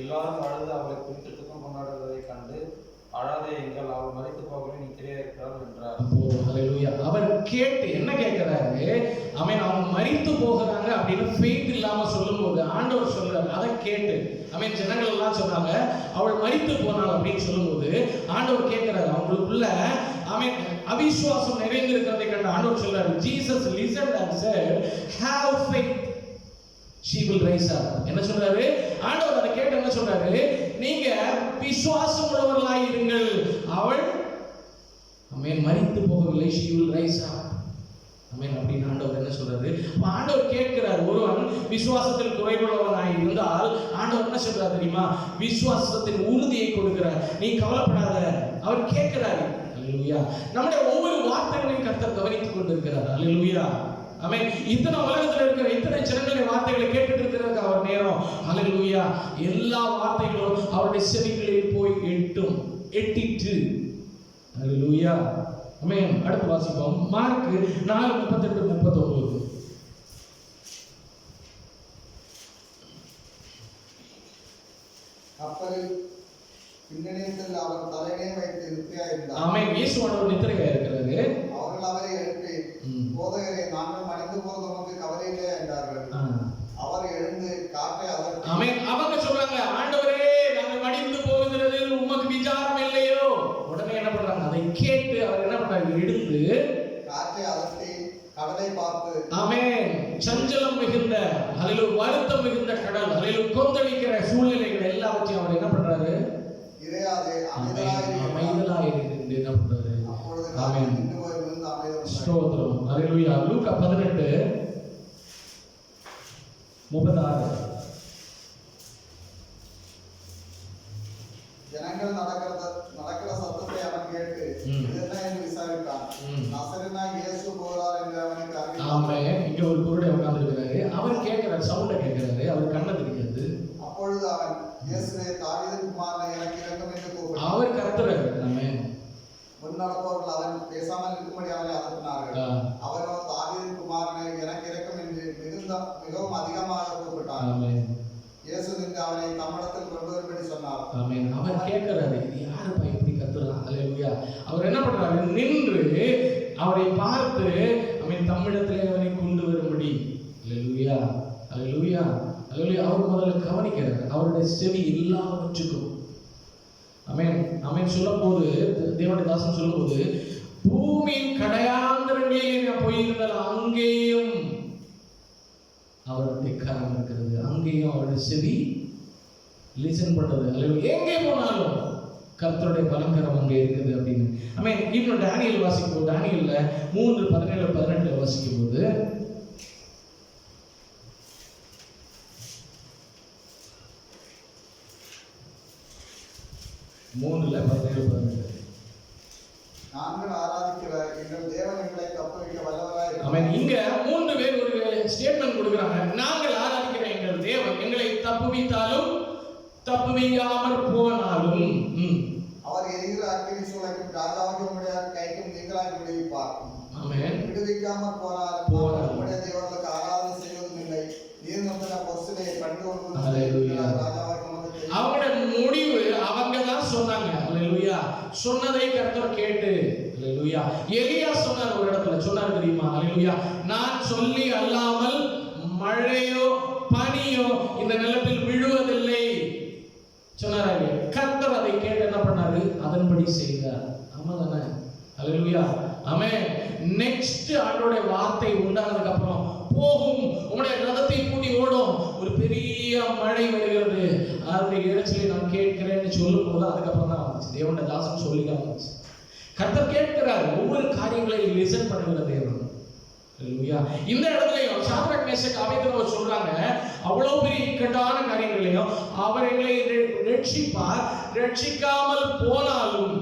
எல்லாரும் அழுது அவளை குறித்து துக்கம் கொண்டாடுவதைக் கண்டு அழாதே எங்கள் அவள் மரித்து போகவே நீ இருக்கிறாள் என்றார். ஹalleluya. அவர் கேட்டு என்ன கேட்கிறாரு? ஆமென் அவங்க மரித்து போகிறாங்க அப்படின்னு ஃபெய்த் இல்லாம சொல்லும்போது ஆண்டவர் சொல்றாரு. அதை கேட்டு ஆமென் ஜனங்கள் எல்லாம் சொன்னாங்க அவள் மரித்து போனாள் அப்படின்னு சொல்லும்போது ஆண்டவர் கேட்கிறாரு அவங்களுக்குள்ள ஆமென் அவிசுவாசம் நிறைந்திருக்கிறதை கண்டு ஆண்டவர் சொல்றாரு. Jesus listened and said have faith she will rise up. என்ன சொல்றாரு? ஆண்டவர் அதை கேட்டு என்ன சொல்றாரு? நீங்க விசுவாசம் உள்ளவர்களாய் இருங்கள். அவள் ஆமென் மரித்து போகவில்லை. she will rise up. ஆமென். அப்படின்னு ஆண்டவர் என்ன சொல்றாரு? ஆண்டவர் கேட்கிறார், ஒருவன் விசுவாசத்தில் குறைவுள்ளவனாய் இருந்தால் ஆண்டவர் என்ன சொல்றாரு தெரியுமா? விசுவாசத்தின் உறுதியை கொடுக்கிறார். நீ கவலைப்படாத. அவர் கேட்கிறாரு. அல்லேலூயா. நம்முடைய ஒவ்வொரு வார்த்தைகளையும் கர்த்தர் கவனித்துக் கொண்டிருக்கிறார். அல்லேலூயா. ஆமென். இத்தனை உலகத்தில் இருக்கிற இத்தனை ஜனங்களுடைய வார்த்தைகளை கேட்டுட்டு இருக்கிறதுக்கு அவர் நேரம். அல்லேலூயா. எல்லா வார்த்தைகளும் அவருடைய செவிகளில் போய் எட்டிட்டு. அல்லேலூயா. ஆமென். அடுத்து வாசிப்போம். மார்க் 4:38-39. கப்பலில் பின்னணியில் அவர் தலையிலே வைத்து நித்திரையாயிருந்தார். ஆமென். இயேசுவானவர் நித்திரையாக இருக்கிறாரு. அவர்கள் அவரை எழுப்பி, போதகரே, நாங்கள் மடிந்து போவது உமக்கு கவலையில்லை என்றார்கள். அவர் எழுந்து காற்றை அதட்டி, ஆமென். அவங்க சொல்றாங்க, ஆண்டவரே, நாங்கள் மடிந்து போகிறதில் உமக்கு விசாரம் இல்லையோ? உடனே என்ன பண்றாங்க? அதை கேட்டு அவர் என்ன பண்றாரு? எழுந்து காற்றை அதட்டி கடலை பார்த்து, ஆமென், சஞ்சலம் மிகுந்த, அல்லேலூயா, வருத்தம் மிகுந்த கடல், அல்லேலூயா, கொந்தளிக்கிற சூழ்நிலைகள் எல்லாவற்றையும் அவர் என்ன பண்றாரு? இறையாதே, அமைதலாயிரு என்று என்ன பண்றாரு? அப்பொழுது ஆமென். காற்று நின்று போயிருந்து அமைதல். ஸ்தோத்திரம். அல்லேலூயா. லூக்கா 18:36. ஜனங்கள் நடக்கிற சத்தத்தை அவன் கேட்டு இது என்ன என்று விசாரித்தான். நசரேயனாகிய இயேசு போகிறார் என்று அவனுக்கு அறிவித்தான். ஆமென். இங்க ஒரு குருடை உட்கார்ந்து இருக்கிறாரு. அவர் கேட்கிறார், சவுண்ட கேட்கிறாரு. அவர் கண்ணை தெரியாது. அப்பொழுது அவன், இயேசுவே, தாவீதின் குமாரனே, எனக்கு இரக்கம் என்று கூப்பிட்டான். அவர் கர்த்தராக. ஆமென். முன்னடப்பவர்கள் அவன் பேசாமல் இருக்கும்படி அவனை அதட்டினார்கள். அவனோ, தாவீதின் குமாரனே, எனக்கு இரக்கம் என்று மிகவும் அதிகமாக கூப்பிட்டான். ஆமென். இயேசு நின்று அவனை தம்மிடத்தில் கொண்டு வரும்படி சொன்னார். ஆமென். அவர் கேட்கிறாரு, இது யாருப்பா இப்படி கத்துறான்? அல்லேலூயா. அவர் என்ன பண்றாரு? நின்று அவரை பார்த்து அவன் தம்மிடத்திலே அவனை கொண்டு வரும்படி. அல்லேலூயா. அல்லேலூயா. அல்லேலூயா. அவர் முதல்ல கவனிக்கிறார். அவருடைய செவி எல்லாவற்றுக்கும். ஆமென். ஆமென். சொல்லும்போது, தேவனுடைய தாசன் சொல்லும்போது, பூமியின் கடையாந்தரங்களிலே நான் போயிருந்தால் அங்கேயும் அவருடைய கரம் இருக்கிறது. அங்கேயும் அவருடைய செவி லிசன் பண்றது. அல்லேலூயா. எங்கே போனாலும் கர்த்தருடைய பலங்கரம் அங்கே இருக்குது அப்படின்னு. ஆமென். இன்னும் தானியேல் வாசிக்கும். தானியேல்ல 3:17-18 வாசிக்கும் போது, நாங்கள் ஆராதிக்கிற எங்கள் தேவன் எங்களை தப்புவிக்க வல்லவராய். ஆமென். இங்க 3 பேர் ஒரு ஸ்டேட்மெண்ட் கொடுக்குறாங்க. நாங்கள் ஆராதிக்கிற எங்கள் தேவன் எங்களை தப்புவித்தாலும் தப்புவிக்காமல் போனாலும் அவர் எரிகிற அக்கினி சூளைக்கும் ராஜாவுக்கு உம்முடைய கைக்கும் நீங்களாய் விடுவிப்பார். ஆமென். விடுவிக்காமல் போனாலும் உம்முடைய தேவர்களுக்கு ஆராதனை செய்வதும் இல்லை. நீர் நம்பின பொருசிலையை கண்டு அல்லேலூயா. ராஜாவாக உமக்கு தெரியும். அவங்களோட முடிவு அவங்க தான் சொன்னாங்க. அல்லேலூயா. சொன்னதை கர்த்தர் கேட்டு. அல்லேலூயா. எலியா சொன்னார், ஒரு இடத்துல சொன்னார் தெரியுமா? அல்லேலூயா. நான் சொல்லி அல்லாமல் மழையோ பனியோ இந்த நிலத்தில் விழுவதில்லை சொன்னாரு. கர்த்தர் அதை கேட்டு என்ன பண்ணாரு? அதன்படி செய்தார். ஆமா தானே? அல்லேலூயா. ஆமென். நெக்ஸ்ட் ஆண்டோட வார்த்தை உண்டானதுக்கு அப்புறம் போகும், உங்களுடைய ரதத்தை கூட்டி ஓடும், ஒரு பெரிய மழை வருகிறது, அதனுடைய இறைச்சலை நான் கேட்கிறேன்னு சொல்லும் போது அதுக்கப்புறம் தான் வந்துச்சு. தேவனுடைய தாசன் சொல்லிதான் வந்துச்சு. கர்த்தர் கேட்கிறார். ஒவ்வொரு காரியங்களையும் லிசன் பண்ணுகிற தேவன். அல்லேலூயா. இந்த இடத்துலயும் சாத்ராக் மேஷக் ஆபேத்நேகோ சொல்றாங்க, அவ்வளவு பெரிய இக்கட்டான காரியங்களையும் அவர் எங்களை ரட்சிப்பார், ரட்சிக்காமல் போனாலும்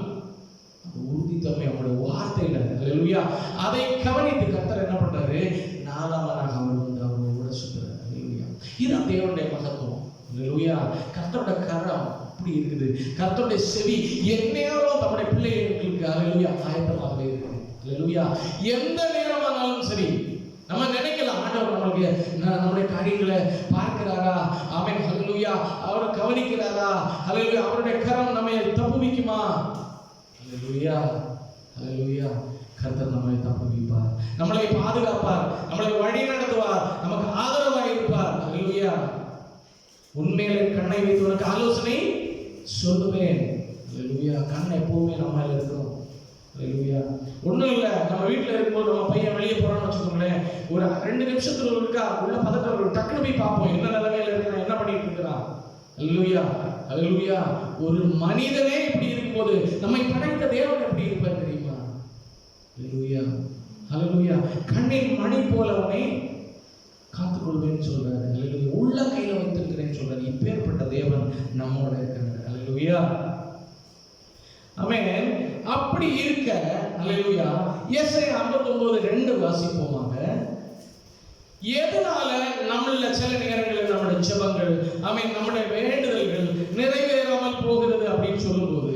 உறுதித்தன்மை அவருடைய வார்த்தையில. அல்லேலூயா. அதை கவனித்து கர்த்தர் என்ன பண்றாரு? 4ஆம் அவர் வந்து அவரோட சுத்துறாரு. அல்லேலூயா. இதுதான் தேவனுடைய மகத்துவம். அல்லேலூயா. கர்த்தருடைய கரம் அப்படி இருக்குது. கர்த்தருடைய செவி எந்நேரம் தம்முடைய பிள்ளைகளுக்கு அல்லேலூயா ஆயத்தமாகவே இருக்கு. அல்லேலூயா. எந்த நேரமானாலும் சரி, நம்ம நினைக்கலாம் ஆண்டவர் நமக்கு நம்முடைய காரியங்களை பார்க்கிறாரா? ஆமென். அல்லேலூயா. அவர் கவனிக்கிறாரா? அல்லேலூயா. அவருடைய கரம் நம்மை தப்புவிக்குமா? அல்லேலூயா. அல்லேலூயா. கர்த்தர் நம்மை தப்புவிப்பார், நம்மளை பாதுகாப்பார், நம்மளை வழி நடத்துவார், நமக்கு ஆதரவாக இருப்பார். அல்லேலூயா. உண்மையிலே கண்ணை வைத்து உனக்கு ஆலோசனை சொல்லுவேன். அல்லேலூயா. கண் எப்பவுமே நம்ம இருக்கணும். அல்லேலூயா. ஒண்ணும் இல்ல, நம்ம வீட்டுல இருக்கும்போது நம்ம பையன் வெளியே போறான்னு வச்சுக்கோங்களேன், ஒரு 2 நிமிஷத்துல இருக்கா உள்ள பதட்டம், டக்குனு போய் பார்ப்போம் என்ன நிலைமையில இருக்கிறான், என்ன பண்ணிட்டு இருக்கிறான். அல்லேலூயா. அல்லேலூயா. ஒரு மனிதனே இப்படி இருக்கும்போது நம்மை படைத்த தேவன் எப்படி இருப்பார் தெரியுமா? அல்லேலூயா. ஹல்லேலூயா. கண்ணின் மணி போல அவனை காத்துக்கொள்வேன்னு சொல்றாரு. ஹல்லேலூயா. உள்ள கையில வைத்திருக்கிறேன்னு சொல்றாரு. இப்பேற்பட்ட தேவன் நம்மோட இருக்கிறார். ஹல்லேலூயா. ஆமென். அப்படி இருக்க ஹல்லேலூயா, எஸ்ஐயா 59:2 வாசிப்போமாக. எதனால நம்மள சில நேரங்களில் நம்முடைய ஜெபங்கள், ஆமென், நம்முடைய வேண்டுதல்கள் நிறைவேறாமல் போகிறது அப்படின்னு சொல்லும்போது,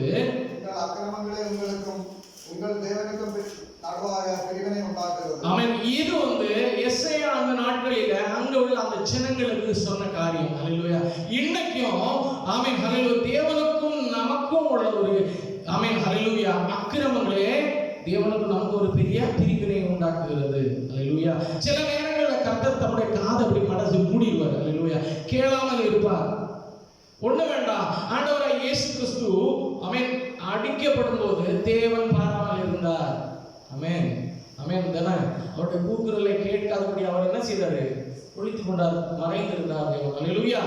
உங்கள் அக்கிரமங்களே உங்களுக்கும் உங்கள் தேவனுக்கும் நடுவாக பிரிவினை உண்டாக்குகிறது. ஆமென். இது எஸ்ஐயா அந்த நாட்களில அங்க உள்ள அந்த ஜனங்களுக்கு சொன்ன காரியம். ஹல்லேலூயா. இன்னைக்கும் ஆமென் ஹல்லேலூயா, தேவனுக்கும் நமக்கும் உள்ள ஒரு ஆமென் ஹல்லேலூயா அக்கிரமங்களே தேவனுக்கு நமக்கு ஒரு பெரிய பிரிவினை உண்டாக்குகிறது. ஹல்லேலூயா. சில நேரங்களில் கர்த்தர் தம்முடைய காதை அப்படி மனசு மூடிடுவார். ஹல்லேலூயா. கேளாமல் இருப்பார். ஒண்ணு வேண்டாம், ஆண்டவராய் இயேசு கிறிஸ்து ஆமென் அடிக்கப்படும் போது தேவன் பாராமல் இருந்தார். ஆமென் ஆமென் தானே. அவருடைய கூக்குரலை கேட்காதபடி அவர் என்ன செய்தாரு? ஒளித்துக் கொண்டார், மறைந்திருந்தார். ஹல்லேலூயா.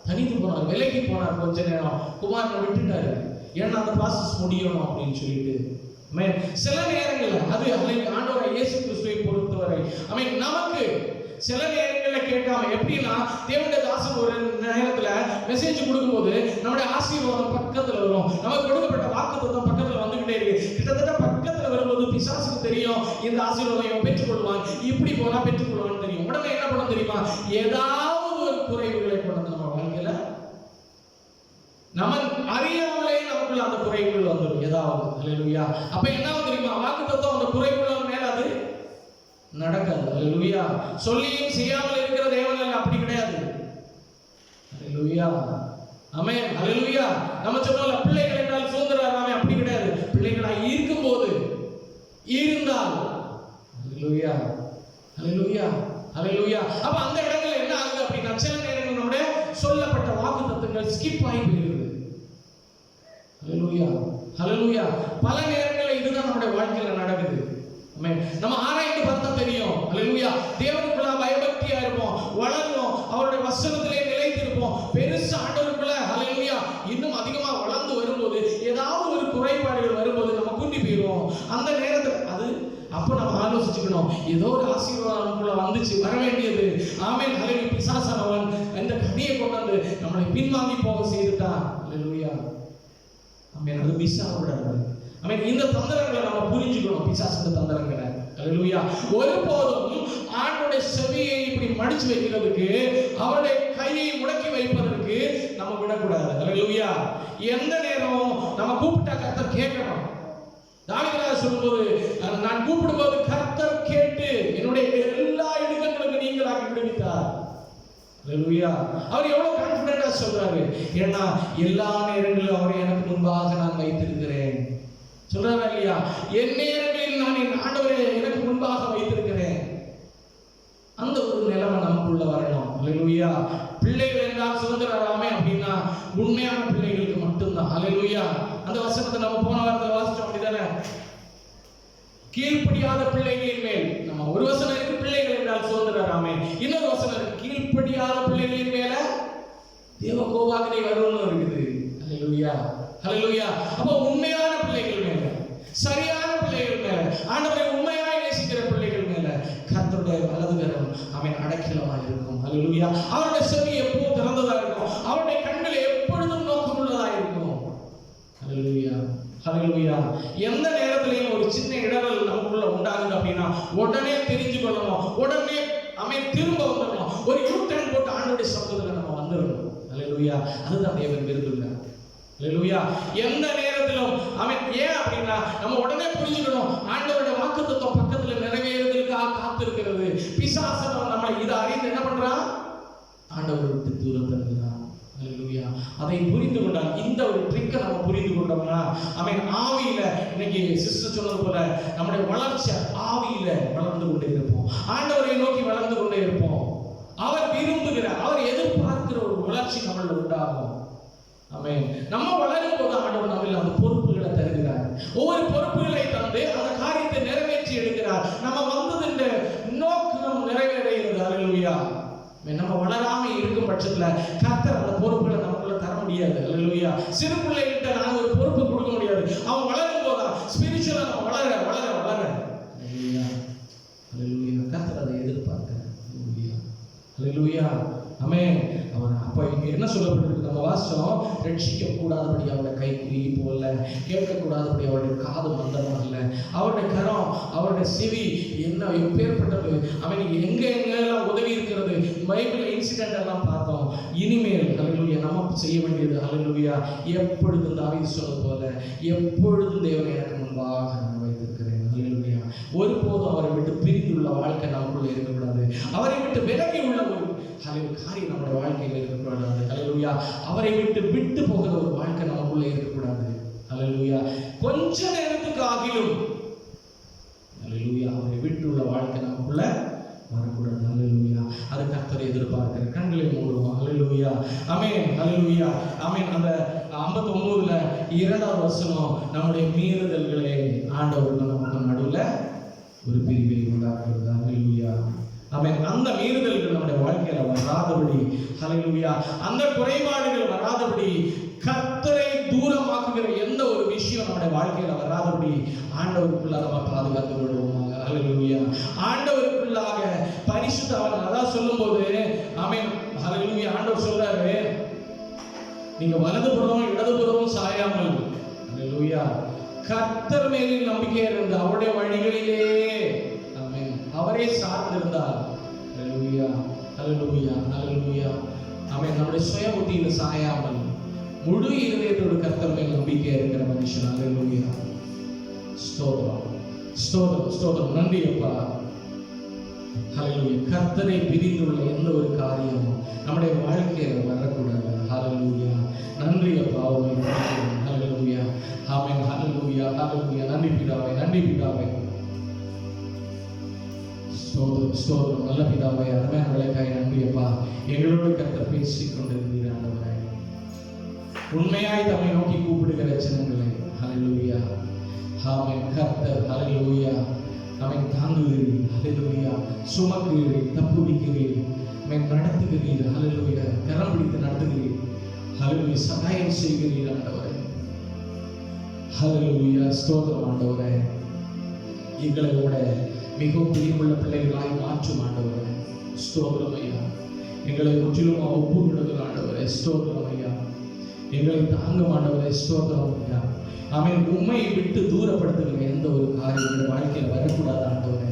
தனித்து போனார், விலகி போனார். கொஞ்ச நேரம் குமாரனை விட்டுட்டாரு. ஏன்னா அந்த ப்ராசஸ் முடியணும் அப்படின்னு சொல்லிட்டு. ஆமென். சில நேரங்கள்ல அது ஆண்டவராய் இயேசு கிறிஸ்துவை பொறுத்தவரை ஆமென் நமக்கு சில நேரங்களில் கேட்காம எப்படின்னா, தேவனுடைய தாசன் ஒரு நேரத்துல மெசேஜ் கொடுக்கும்போது நம்முடைய ஆசீர்வாதம் பக்கத்துல வரும், நமக்கு கொடுக்கப்பட்ட வாக்குத்தத்தம் பக்கத்துல வந்துகிட்டே இருக்கு. கிட்டத்தட்ட பக்கத்துல வரும்போது பிசாசுக்கு தெரியும் இந்த ஆசீர்வாதம் இவன் பெற்றுக்கொள்வான், இப்படி போனா பெற்றுக்கொள்வான்னு தெரியும். உடனே என்ன பண்ண தெரியுமா? ஏதாவது ஒரு குறைவுகளை கொண்டு நம்ம வாழ்க்கையில நம்ம அறியாமலே நமக்குள்ள அந்த குறைவுகள் வந்துடும் ஏதாவது. ஹல்லேலூயா. அப்ப என்ன தெரியுமா? வாக்குத்தத்தம் அந்த குறைவுகள் மேல அது நடக்காது. ஹல்லேலூயா. சொல்லியும் செய்யாமல் இருக்கிற தேவன் அல்ல, அப்படி கிடையாது. ஹல்லேலூயா. ஆமென். ஹல்லேலூயா. நம்ம சொன்னோம்ல, பிள்ளைகள் என்றால் சுதந்திரராமே, அப்படி கிடையாது. பிள்ளைகளாய் இருக்கும்போது இருந்தால் ஹல்லேலூயா ஹல்லேலூயா ஹல்லேலூயா. அப்ப அந்த இடத்துல என்ன ஆகுது அப்படின்னா, சில நேரங்கள் நம்முடைய சொல்லப்பட்ட வாக்குத்தத்தங்கள் ஸ்கிப் ஆகி போயிடுது. ஹல்லேலூயா ஹல்லேலூயா. பல நேரங்களில் இதுதான் நம்முடைய வாழ்க்கையில நடக்குது. நம்ம ஆராய்ந்து பார்த்தா தெரியும். ஹல்லேலூயா. தேவனுக்குள்ள பயபக்தியா இருப்போம், வளருவோம், அவருடைய வசனத்திலே நிலைத்திருப்போம், பெருசா ஆண்டவருக்குள்ள ஹல்லேலூயா இன்னும் அதிகமா வளர்ந்து வரும்போது ஏதாவது ஒரு குறைபாடுகள் வரும்போது நம்ம குண்டி போயிடுவோம். அந்த நேரத்தில் அது அப்ப நம்ம ஆலோசிச்சுக்கணும், ஏதோ ஒரு ஆசீர்வாதம் நமக்குள்ள வந்துச்சு, வர வேண்டியது. ஆமென். ஹல்லேலூயா. பிசாசானவன் இந்த கனியை கொண்டு வந்து நம்மளை பின்வாங்கி போக செய்துட்டான். ஹல்லேலூயா. ஆமென். அது மிஸ் ஆகக்கூடாது. ஆமென். இந்த தந்திரங்களை நம்ம புரிஞ்சுக்கணும், பிசாசுடைய தந்திரங்களை. ஹல்லேலூயா. ஒருபோதும் ஆண்டவருடைய செவியை இப்படி மடிச்சு வைக்கிறதுக்கு, அவருடைய கையை முடக்கி வைப்பதற்கு நம்ம விடக்கூடாது. ஹல்லேலூயா. எந்த நேரம் நம்ம கூப்பிட்டா கர்த்தர் கேட்கணும். தாவீது சொல்லும்போது, நான் கூப்பிடும்போது கர்த்தர் கேட்டு என்னுடைய எல்லா இடுக்கங்களுக்கும் நீங்களாக்கி விடுவித்தார். ஹல்லேலூயா. அவர் எவ்வளவு கான்ஃபிடென்ட்டா சொல்றாரு? ஏன்னா எல்லா நேரங்களிலும் அவரை எனக்கு முன்பாக நான் வைத்திருக்கிறேன் சொல்றாரா இல்லையா? என் நேரங்களில் நான் என் ஆண்டவரை எனக்கு முன்பாக வைத்திருக்கிறேன். அந்த ஒரு நிலைமை நமக்குள்ள வரணும். ஹல்லேலூயா. பிள்ளைகள் என்றால் சுதந்திரராமே அப்படின்னா உண்மையான பிள்ளைகளுக்கு மட்டும்தான். ஹல்லேலூயா. அந்த வசனத்தை நம்ம போன வாரத்தில் வாசிச்சோம், அப்படிதானே? கீழ்ப்படியாத பிள்ளைகளின் மேல், நம்ம ஒரு வசனம் இருக்கு, பிள்ளைகள் என்றால் சுதந்திரராமே. இன்னொரு வசனம் இருக்கு, கீழ்ப்படியாத பிள்ளைகளின் மேல தேவ கோபாக்கினை வரும்னு இருக்குது. ஹல்லேலூயா ஹல்லேலூயா. அப்ப உண்மையான பிள்ளைகள் மேல, சரியான பிள்ளைகள் மேல, ஆண்டவரை உண்மையாய் நேசிக்கிற பிள்ளைகள் மேல கர்த்தருடைய வலதுகரம் அவன் அடைக்கலமா இருக்கும். ஹல்லேலூயா. அவருடைய செவி எப்போதும் திறந்ததா இருக்கும், அவருடைய கண்கள் எப்பொழுதும் நோக்கமுள்ளதா இருக்கும். ஹல்லேலூயா ஹல்லேலூயா. எந்த நேரத்திலையும் ஒரு சின்ன இடரல் நமக்குள்ள உண்டாகுது அப்படின்னா உடனே தெரிஞ்சு கொள்ளணும், உடனே அவன் திரும்ப வந்துடணும், ஒரு யூட்டர்ன் போட்டு ஆண்டவருடைய சமூகத்துல நம்ம வந்துடணும். ஹல்லேலூயா. அதுதான் தேவன் விரும்புகிறார். ஹல்லேலூயா. எந்த நேரத்திலும் அவன் ஏன் அப்படின்னா நம்ம உடனே புரிஞ்சுக்கணும், ஆண்டவருடைய வாக்குத்தத்தம் பக்கத்துல நிறைவேறுவதற்காக காத்திருக்கிறது. பிசாசன் நம்ம இதை அறிந்து என்ன பண்றான்? ஆண்டவர் விட்டு தூரம் தருகிறான். ஹல்லேலூயா. அதை புரிந்து கொண்டால், இந்த ஒரு ட்ரிக்கை நம்ம புரிந்து கொண்டோம்னா அவன் ஆவியில, இன்னைக்கு சிஸ்டர் சொன்னது போல நம்முடைய வளர்ச்சி ஆவியில வளர்ந்து கொண்டே இருப்போம், ஆண்டவரை நோக்கி வளர்ந்து கொண்டே இருப்போம். அவர் விரும்புகிற, அவர் எதிர்பார்க்கிற ஒரு வளர்ச்சி நம்மள உண்டாகும். ஆமென். நம்ம வளரும் போது ஆண்டவர் நம்மில் அந்த பொறுப்புகளை தருகிறார். ஒவ்வொரு பொறுப்புகளை தந்து அந்த காரியத்தை நிறைவேற்றி எடுக்கிறார். நம்ம வந்தது இந்த நோக்கம் நிறைவேறுகிறது. ஹல்லேலூயா. நம்ம வளராம இருக்கும் பட்சத்துல கர்த்தர் அந்த பொறுப்புகளை நமக்குள்ள தர முடியாது. ஹல்லேலூயா. சிறு பிள்ளைகிட்ட நான் ஒரு பொறுப்பு கொடுக்க முடியாது. அவன் வளரும் போதா ஸ்பிரிச்சுவலா நம்ம வளர வளர வளர. ஹல்லேலூயா ஹல்லேலூயா. ஆமென். அவர் அப்ப இங்க என்ன சொல்லப்பட்டிருக்கு நம்ம வாசம், ரட்சிக்க கூடாதபடி அவருடைய கை குறி போல, கேட்க கூடாதபடி அவருடைய காது மந்தமல்ல, அவருடைய கரம் அவருடைய செவி என்ன எப்பேற்பட்டது, அவன் எங்க எங்கெல்லாம் உதவி இருக்கிறது. பைபிள் இன்சிடென்ட் எல்லாம் பார்த்தோம். இனிமேல் ஹல்லேலூயா நம்ம செய்ய வேண்டியது ஹல்லேலூயா, எப்பொழுதும் தாவீது சொன்னது போல, எப்பொழுதும் தேவனை எனக்கு முன்பாக நான் வைத்திருக்கிறேன். ஹல்லேலூயா. ஒருபோதும் அவரை விட்டு பிரிந்துள்ள வாழ்க்கை நமக்குள்ள இருக்கக்கூடாது. அவரை விட்டு விலகி உள்ள ஒரு காரியம் நம்முடைய வாழ்க்கையில் இருக்கக்கூடாது. ஹல்லேலூயா. அவரை விட்டு போகிற ஒரு வாழ்க்கை நமக்குள்ள இருக்கக்கூடாது. ஹல்லேலூயா. கொஞ்ச நேரத்துக்கு ஆகிலும் ஹல்லேலூயா அவரை விட்டு உள்ள வாழ்க்கை நமக்குள்ள வரக்கூடாது. ஹல்லேலூயா. அது கர்த்தரை எதிர்பார்க்கிற கண்களை மூடுவோம். ஹல்லேலூயா. ஆமென். ஹல்லேலூயா. ஆமென். அந்த 59ல 2வது வசனம், நம்முடைய மீறுதல்களே ஆண்டவருக்கு நமக்கு நடுவுல ஒரு பிரிவை உண்டாக்குறது. ஹல்லேலூயா. ஆமென். அந்த மீறுதல்கள் நம்முடைய வாழ்க்கையில வராதபடி, ஹல்லேலூயா, அந்த குறைபாடுகள் வராதபடி, கர்த்தரை தூரமாக்குகிற எந்த ஒரு விஷயம் நம்முடைய வாழ்க்கையில வராதபடி ஆண்டவருக்குள்ள நம்ம பாதுகாத்து கொள்வோம். ஹல்லேலூயா. ஆண்டவருக்குள்ளாக பரிசுத்த அவர் அதான் சொல்லும்போது, ஆமென். ஹல்லேலூயா. ஆண்டவர் சொல்றாரு, நீங்க வலதுபுறம் இடதுபுறமும் சாயாமல், ஹல்லேலூயா, கர்த்தர் மேலில் நம்பிக்கை இருந்து அவருடைய வழிகளிலே அவரே சார்ந்திருந்தார். ஹல்லேலூயா. ஹல்லேலூயா. ஹல்லேலூயா. ஆமென். நம்முடைய சுய புத்தியில் சாயாமல் முழு இருதயத்தோடு கர்த்தர் மேல் நம்பிக்கை இருக்கிற மனுஷன். ஹல்லேலூயா. ஸ்தோத்திரம், ஸ்தோத்திரம், ஸ்தோத்திரம். நன்றி அப்பா. ஹல்லேலூயா. கர்த்தரை பிரிந்துள்ள எந்த ஒரு காரியமும் நம்முடைய வாழ்க்கையில வரக்கூடாது. ஹல்லேலூயா. நன்றி அப்பா. ஹல்லேலூயா. ஆமென். ஹல்லேலூயா. ஹல்லேலூயா. நன்றி பிதாவே, நன்றி பிதாவே. ஸ்தோத்திரம், ஸ்தோத்திரம். நல்ல பிதாவே, அருமையான வேலைக்காய் நன்றி அப்பா. எங்களோடு கர்த்தர் பேசிக் கொண்டிருந்தீர் ஆண்டவரே. உண்மையாய் தம்மை நோக்கி கூப்பிடுகிற ஜனங்களே, ஹல்லேலூயா. ஆமென். கர்த்தர் ஹல்லேலூயா நம்மை தாங்குகிறீர். ஹல்லேலூயா. சுமக்கிறீர், தப்புவிக்கிறீர், நம்மை நடத்துகிறீர். ஹல்லேலூயா. கரம் பிடித்து நடத்துகிறீர். ஹல்லேலூயா. சகாயம் செய்கிறீர் ஆண்டவரே. ஹல்லேலூயா. ஸ்தோத்திரம் ஆண்டவரே. எங்களை கூட மிகவும் பிரியமுள்ள பிள்ளைகளாய் மாற்றும் ஆண்டவரே. ஸ்தோத்திரம் ஐயா. எங்களை முற்றிலும் ஒப்பு கொடுக்கிற ஆண்டவரே. ஸ்தோத்திரம் ஐயா. எங்களை தாங்கும் ஆண்டவரே. ஸ்தோத்திரம் ஐயா. ஆமென். உண்மையை விட்டு தூரப்படுத்துகிற எந்த ஒரு காரியம் வாழ்க்கையில் வரக்கூடாது ஆண்டவரே.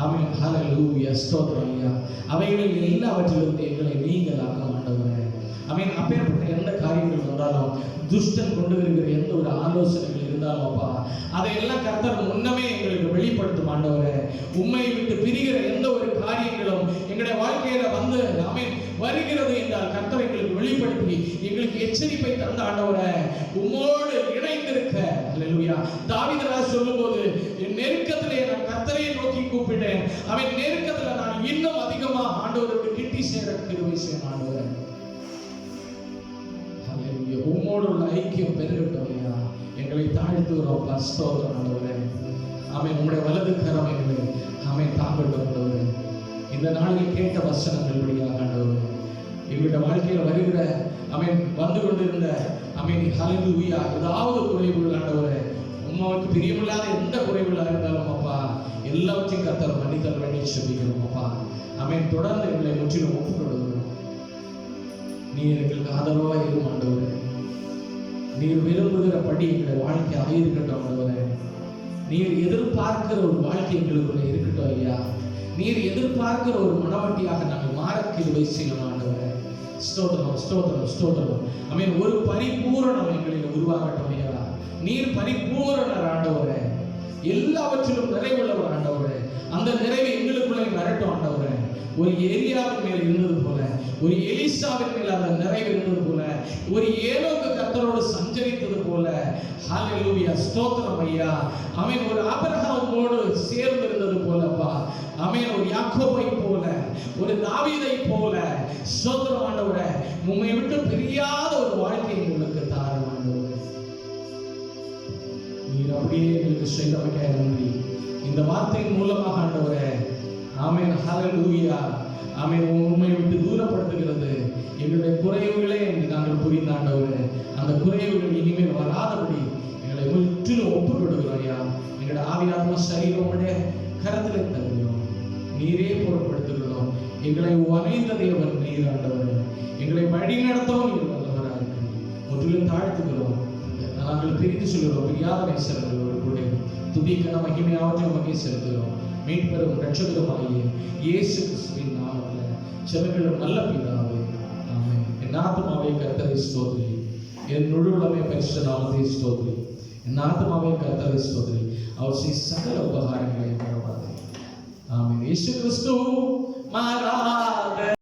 ஆமென். ஹல்லேலூயா. ஸ்தோத்திரம் ஐயா. அவைகளில் எல்லாவற்றிலிருந்து எங்களை நீங்களாக்கும் ஆண்டவரே. ஆமென். அப்பேற்பட்ட எந்த காரியங்கள் வந்தாலும், துஷ்டன் கொண்டு வருகிற எந்த ஒரு ஆலோசனைகள் இருந்தாலும் அப்பா, அதையெல்லாம் கர்த்தர் முன்னமே எங்களுக்கு வெளிப்படுத்தும் ஆண்டவரே. உண்மையை விட்டு பிரிகிற எந்த ஒரு காரியங்களும் எங்களுடைய வாழ்க்கையில வந்து ஆமென் வருகிறது என்றால் கர்த்தர் எங்களுக்கு வெளிப்படுத்தி எங்களுக்கு எச்சரிப்பை தந்த ஆண்டவரே. உம்மோடு இணைந்திருக்க, ஹல்லேலூயா. தாவீது ராஜா சொல்லும்போது, என் நெருக்கத்திலே நான் கர்த்தரை நோக்கி கூப்பிட்டேன், அவன் நெருக்கத்துல நான் இன்னும் அதிகமா ஆண்டவருக்கு கிட்டி சேர கிருபை செய்யும் ஆண்டவரே. ஹல்லேலூயா. உம்மோடு உள்ள ஐக்கியம் பெருகட்டும் ஐயா. எங்களை தாழ்த்துகிறோம். ஸ்தோத்திரம் ஆண்டவரே. ஆமென். உம்முடைய வலது கரம் எங்களை ஆமென் தாங்கட்டும் ஆண்டவரே. இந்த நாளில் கேட்ட வசனங்கள் வழியாக ஆண்டவரே, எங்களுடைய வாழ்க்கையில் வருகிற ஆமென் வந்து கொண்டிருந்த ஆமென் ஹல்லேலூயா ஏதாவது குறைவுகள் ஆண்டவரே, உம்மாவுக்கு பிரியமில்லாத எந்த குறைவுகளாக இருந்தாலும் அப்பா, எல்லாவற்றையும் கர்த்தர் மன்னித்தல் வேண்டி செபிக்கிறோம் அப்பா. ஆமென். தொடர்ந்து எங்களை முற்றிலும் ஒப்புக் கொடுக்கிறோம். நீர் எங்களுக்கு ஆதரவாக இருக்கும் ஆண்டவரே. நீர் விரும்புகிறபடி எங்களுடைய வாழ்க்கை ஆயிருக்கட்டும் ஆண்டவரே. நீர் எதிர்பார்க்கிற ஒரு வாழ்க்கை எங்களுக்குள்ள இருக்கட்டும் ஐயா. நீர் எதிர்பார்க்கிற ஒரு மனவாட்டியாக நாங்கள் மாற கிருபை செய்யணும் ஆண்டவரே. ஸ்தோத்திரம், ஸ்தோத்திரம், ஸ்தோத்திரம். ஆமென். ஒரு பரிபூரணம் எங்களில் உருவாகட்டும் ஐயா. நீர் பரிபூரணர் ஆண்டவரே. எல்லாவற்றிலும் நிறைவுள்ளவர் ஆண்டவரே. அந்த நிறைவு எங்களுக்குள்ளே வரட்டும் ஆண்டவரே. ஒரு எலியாவின் மேல் இருந்தது போல, ஒரு எலிசாவின் மேல் அந்த நிறைவு இருந்தது போல, ஒரு ஏனோக்கு கர்த்தரோடு சஞ்சரித்தது போல, ஹல்லேலூயா. ஸ்தோத்திரம் ஐயா. ஆமென். ஒரு ஆபிரகாமோடு சேர்ந்து இருந்தது போலப்பா, ஆமென். ஒரு யாக்கோபை போல, ஒரு தாவீதை போல, ஸ்தோத்திரம் ஆண்டவரே. உம்மை விட்டு பிரியாத ஒரு வாழ்க்கை உங்களுக்கு தாரும் ஆண்டவரே. நீர் அப்படியே எங்களுக்கு செய்தமைக்க நன்றி. இந்த வார்த்தையின் மூலமாக ஆண்டவரே, ஆமென். ஹல்லேலூயா. ஆமென். உம்மை விட்டு தூரப்படுத்துகிறது எங்களுடைய குறைவுகளே என்று நாங்கள் புரிந்த ஆண்டவரே, அந்த குறைவுகள் இனிமேல் வராதபடி எங்களை முற்றிலும் ஒப்புக் கொடுக்கிறோம் ஐயா. எங்களுடைய ஆவி ஆத்மா சரீரம் கரத்தில் தருகிறோம். நீரே பொருட்படுத்துகிறோம். எங்களை வணைந்த தேவன் நீர் ஆண்டவரே. எங்களை வழி நடத்தவும் நீர் வல்லவராக இருக்கிறீர். முற்றிலும் தாழ்த்துகிறோம். நாங்கள் பிரித்து சொல்கிறோம். பிரியாத நேசர்களோடு கூட துதிக்கிற மகிமையாவற்றை உமக்கே செலுத்துகிறோம். மீட்பெரும் இரட்சகருமாகிய இயேசு கிறிஸ்துவின் நாமத்தில் செபங்களும் நல்ல பிதாவே, ஆமென். என் ஆத்துமாவே கர்த்தரை ஸ்தோத்திரி, என் முழு உலகமே பரிசுத்த நாமத்தை ஸ்தோத்திரி. என் ஆத்துமாவே கர்த்தரை ஸ்தோத்திரி, அவர் செய்த சகல உபகாரங்களை மறவாதே. ஆமென். இயேசு கிறிஸ்து மாறாத